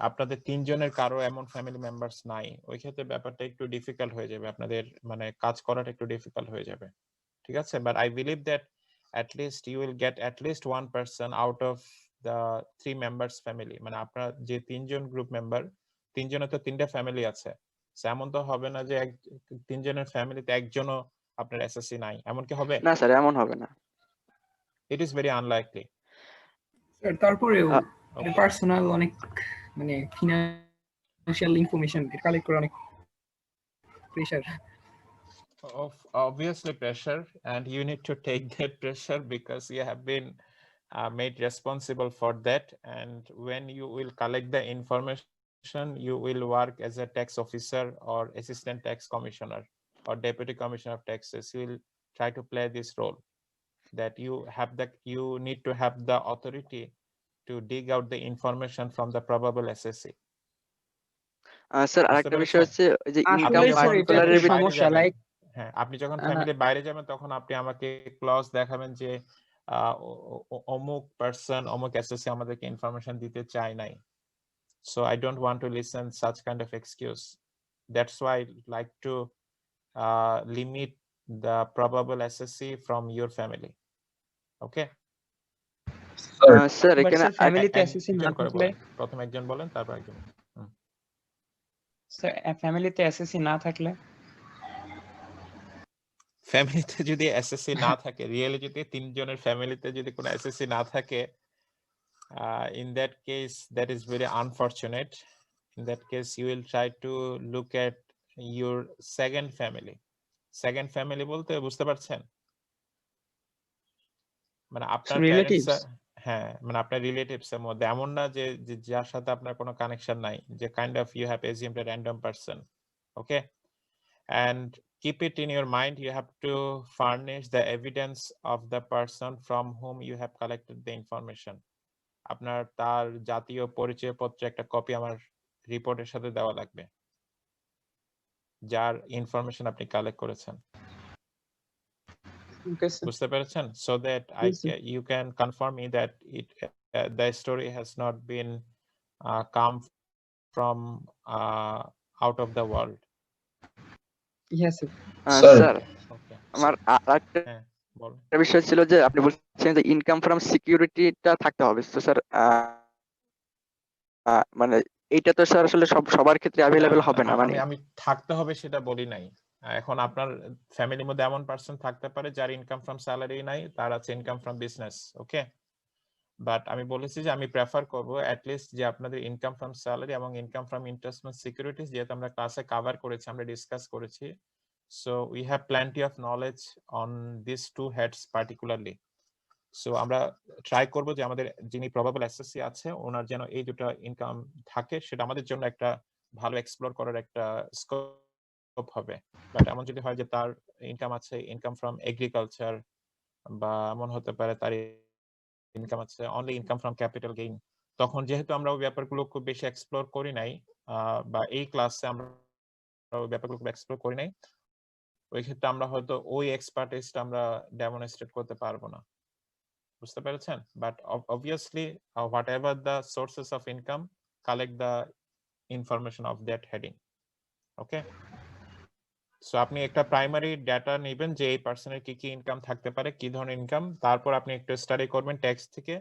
A: আপনাদের তিনজনের কারো এমন ফ্যামিলি মেম্বার্স নাই, ওই ক্ষেত্রে ব্যাপারটা একটু ডিফিকাল্ট হয়ে যাবে, আপনাদের মানে কাজ করাটা একটু ডিফিকাল্ট হয়ে যাবে, ঠিক আছে? But I believe that at least you will get at least one person out of the 3 members family, মানে আপনার যে তিনজন গ্রুপ মেম্বার, তিনজনের তো তিনটা ফ্যামিলি আছে, এমন তো হবে না যে তিনজনের ফ্যামিলিতে একজনও আপনার এসএসসি নাই, এমন কি হবে?
I: না স্যার, এমন হবে না।
A: It is very unlikely.
E: Sir তারপরেও পার্সোনাল অনেক মানে ফিনান্সিয়াল ইনফরমেশন কালেক্ট করা অনেক pressure.
A: Obviously pressure, and you need to take that pressure because you have been made responsible for that, and when you will collect the information you will work as a tax officer or assistant tax commissioner or deputy commissioner of taxes. You will try to play this role, that you need to have the authority to dig out the information from the probable SSC.
I: Sir আরেকটা বিষয় হচ্ছে যে income
D: আসলে sir এটা
I: পার্টিকুলারের
D: একটা সমস্যা, like
A: হ্যাঁ, আপনি যখন ফ্যামিলির বাইরে যাবেন তখন আপনি আমাকে ক্লজ দেখাবেন যে অমুক পারসন অমুক এসএসসি আমাদেরকে ইনফরমেশন দিতে চায় নাই, so I don't want to listen such kind of excuse. That's why I like to limit the probable SSC from your family. Okay
I: sir এখানে
D: ফ্যামিলিতে এসএসসি না থাকলে,
A: প্রথম একজন বলেন তারপর একজন।
D: স্যার ফ্যামিলিতে এসএসসি না থাকলে,
A: ফ্যামিলিতে যদি এসএসসি না থাকে, রিয়েলি যদি তিনজনের ফ্যামিলিতে যদি কোনো এসএসসি না থাকে, in that case that is very unfortunate. In that case you will try to look at your second family বলতে বুঝতে পারছেন, মানে আপনার প্যারেন্টস, হ্যাঁ মানে আপনার রিলেটিভস এর মধ্যে, এমন না যে যার সাথে আপনার কোনো কানেকশন নাই, যে kind of you have assumed a random person. Okay, and keep it in your mind, you have to furnish the evidence of the person from whom you have collected the information. আপনার তার জাতীয় পরিচয়পত্র একটা copy আমার রিপোর্টের সাথে দেওয়া লাগবে, যার ইনফরমেশন আপনি কালেক্ট করেছেন, বুঝতে পেরেছেন? so that you can confirm me that the story has not been come from out of the world.
D: Yes
I: sir আমার আরেকটা বিষয় ছিল যে আপনি বলছেন যে ইনকাম ফ্রম সিকিউরিটিটা থাকতে হবে, তো স্যার মানে এইটা তো স্যার আসলে সবার ক্ষেত্রে अवेलेबल হবে না, মানে
A: আমি থাকতে হবে সেটা বলি নাই। এখন আপনার ফ্যামিলির মধ্যে এমন পারসন থাকতে পারে যার ইনকাম ফ্রম স্যালারি নাই, তার আছে income from business, okay? But আমি বলেছি যে আমি প্রেফার করব অ্যাট লিস্ট যে আপনাদের ইনকাম ফ্রম স্যালারি এবং ইনকাম ফ্রম ইনভেস্টমেন্ট সিকিউরিটিজ, যেহেতু আমরা ক্লাসে কভার করেছি, আমরা ডিসকাস করেছি, so we have plenty of knowledge on this two heads particularly. সো আমরা ট্রাই করব যে আমাদের যিনি প্রবাবল এসএসসি আছে ওনার যেন এই দুটো ইনকাম থাকে, সেটা আমাদের জন্য একটা ভালো এক্সপ্লোর করার একটা স্কোপ হবে। বাট এমন যদি হয় যে তার ইনকাম আছে ইনকাম ফ্রম এগ্রিকালচার, বা এমন হতে পারে তার ইনকাম আছে only income from capital gain, তখন যেহেতু আমরা ওই ব্যাপারগুলো খুব বেশি এক্সপ্লোর করি নাই, বা এই ক্লাসে আমরা ওই ব্যাপারগুলো খুব এক্সপ্লোর করি নাই, ওই ক্ষেত্রে আমরা হয়তো ওই এক্সপার্টিসটা আমরা ডেমনস্ট্রেট করতে পারবো না, বুঝতে পেরেছেন? But obviously whatever the sources of income, collect the information of that heading. Okay, so আপনি একটা প্রাইমারি ডাটা নেবেন যে এই পার্সনের কি কি ইনকাম থাকতে পারে, কি ধরনের ইনকাম, তারপর আপনি একটু স্টাডি করবেন ট্যাক্স থেকে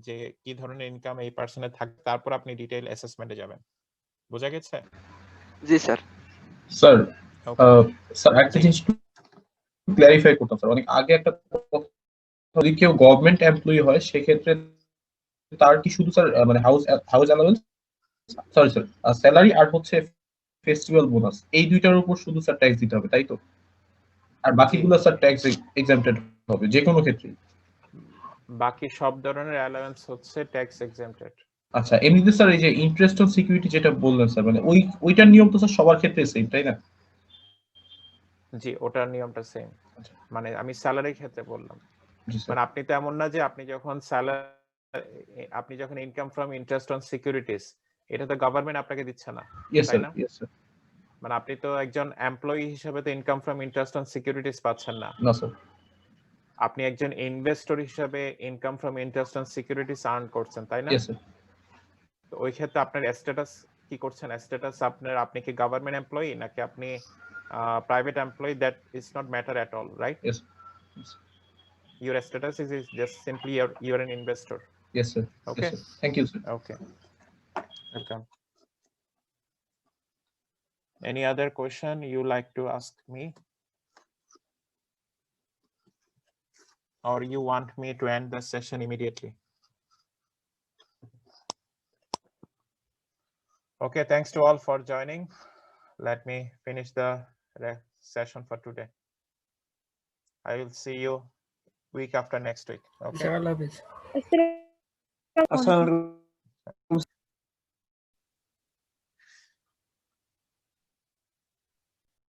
A: যে কি ধরনের ইনকাম এই পার্সনের থাকে, তারপর আপনি ডিটেইল অ্যাসেসমেন্টে যাবেন। বোঝা গেছে?
I: জি স্যার।
F: স্যার স্যার একটা জিনিস ক্লারিফাই করতাম স্যার, অনেক আগে একটা কথা, যদি কেউ গভর্নমেন্ট এমপ্লয়ি হয় সেক্ষেত্রে তার কি শুধু স্যার মানে house house allowance, sorry sir, salary আর হচ্ছে ফেস্টিভ্যাল বোনাস, এই দুইটার উপর শুধু স্যার ট্যাক্স দিতে হবে, তাই তো? আর বাকিগুলো স্যার ট্যাক্স এক্সাম্পটেড হবে যে কোনো ক্ষেত্রে?
A: বাকি সব ধরনের অ্যালাউন্স হচ্ছে ট্যাক্স এক্সেম্পটেড।
F: আচ্ছা, এমনিতে স্যার এই যে ইন্টারেস্ট অন সিকিউরিটি যেটা বললেন স্যার, মানে ওইটার নিয়ম তো স্যার সবার ক্ষেত্রে সেম, তাই না?
A: জি, ওটার নিয়মটা সেম। মানে আমি স্যালারির ক্ষেত্রে বললাম, মানে আপনি তো এমন না যে আপনি যখন income from interest on securities, এটা তো গভর্নমেন্ট আপনাকে দিচ্ছে না, তাই না? মানে আপনি তো একজন এমপ্লয়ি হিসেবে তো income from interest on securities পাচ্ছেন না।
F: না স্যার।
A: আপনি একজন ইনভেস্টর হিসেবে income from interest on securities earn করছেন, তাই না? তো ওই ক্ষেত্রে আপনার স্ট্যাটাস কি করছেন? স্ট্যাটাস আপনি কি গভর্নমেন্ট এমপ্লয়ি নাকি আপনি private employee, that is not matter at all, right?
F: Yes.
A: Your status is just simply you're an investor.
F: Yes sir.
A: Okay.
F: Yes, sir. Thank you sir.
A: Okay. Welcome. Any other question you like to ask me, or you want me to end the session immediately? Okay, thanks to all for joining. Let me finish the session for today. I will see you week after next week. Okay.
E: Sir, Allah Hafiz.
H: Assalamualaikum.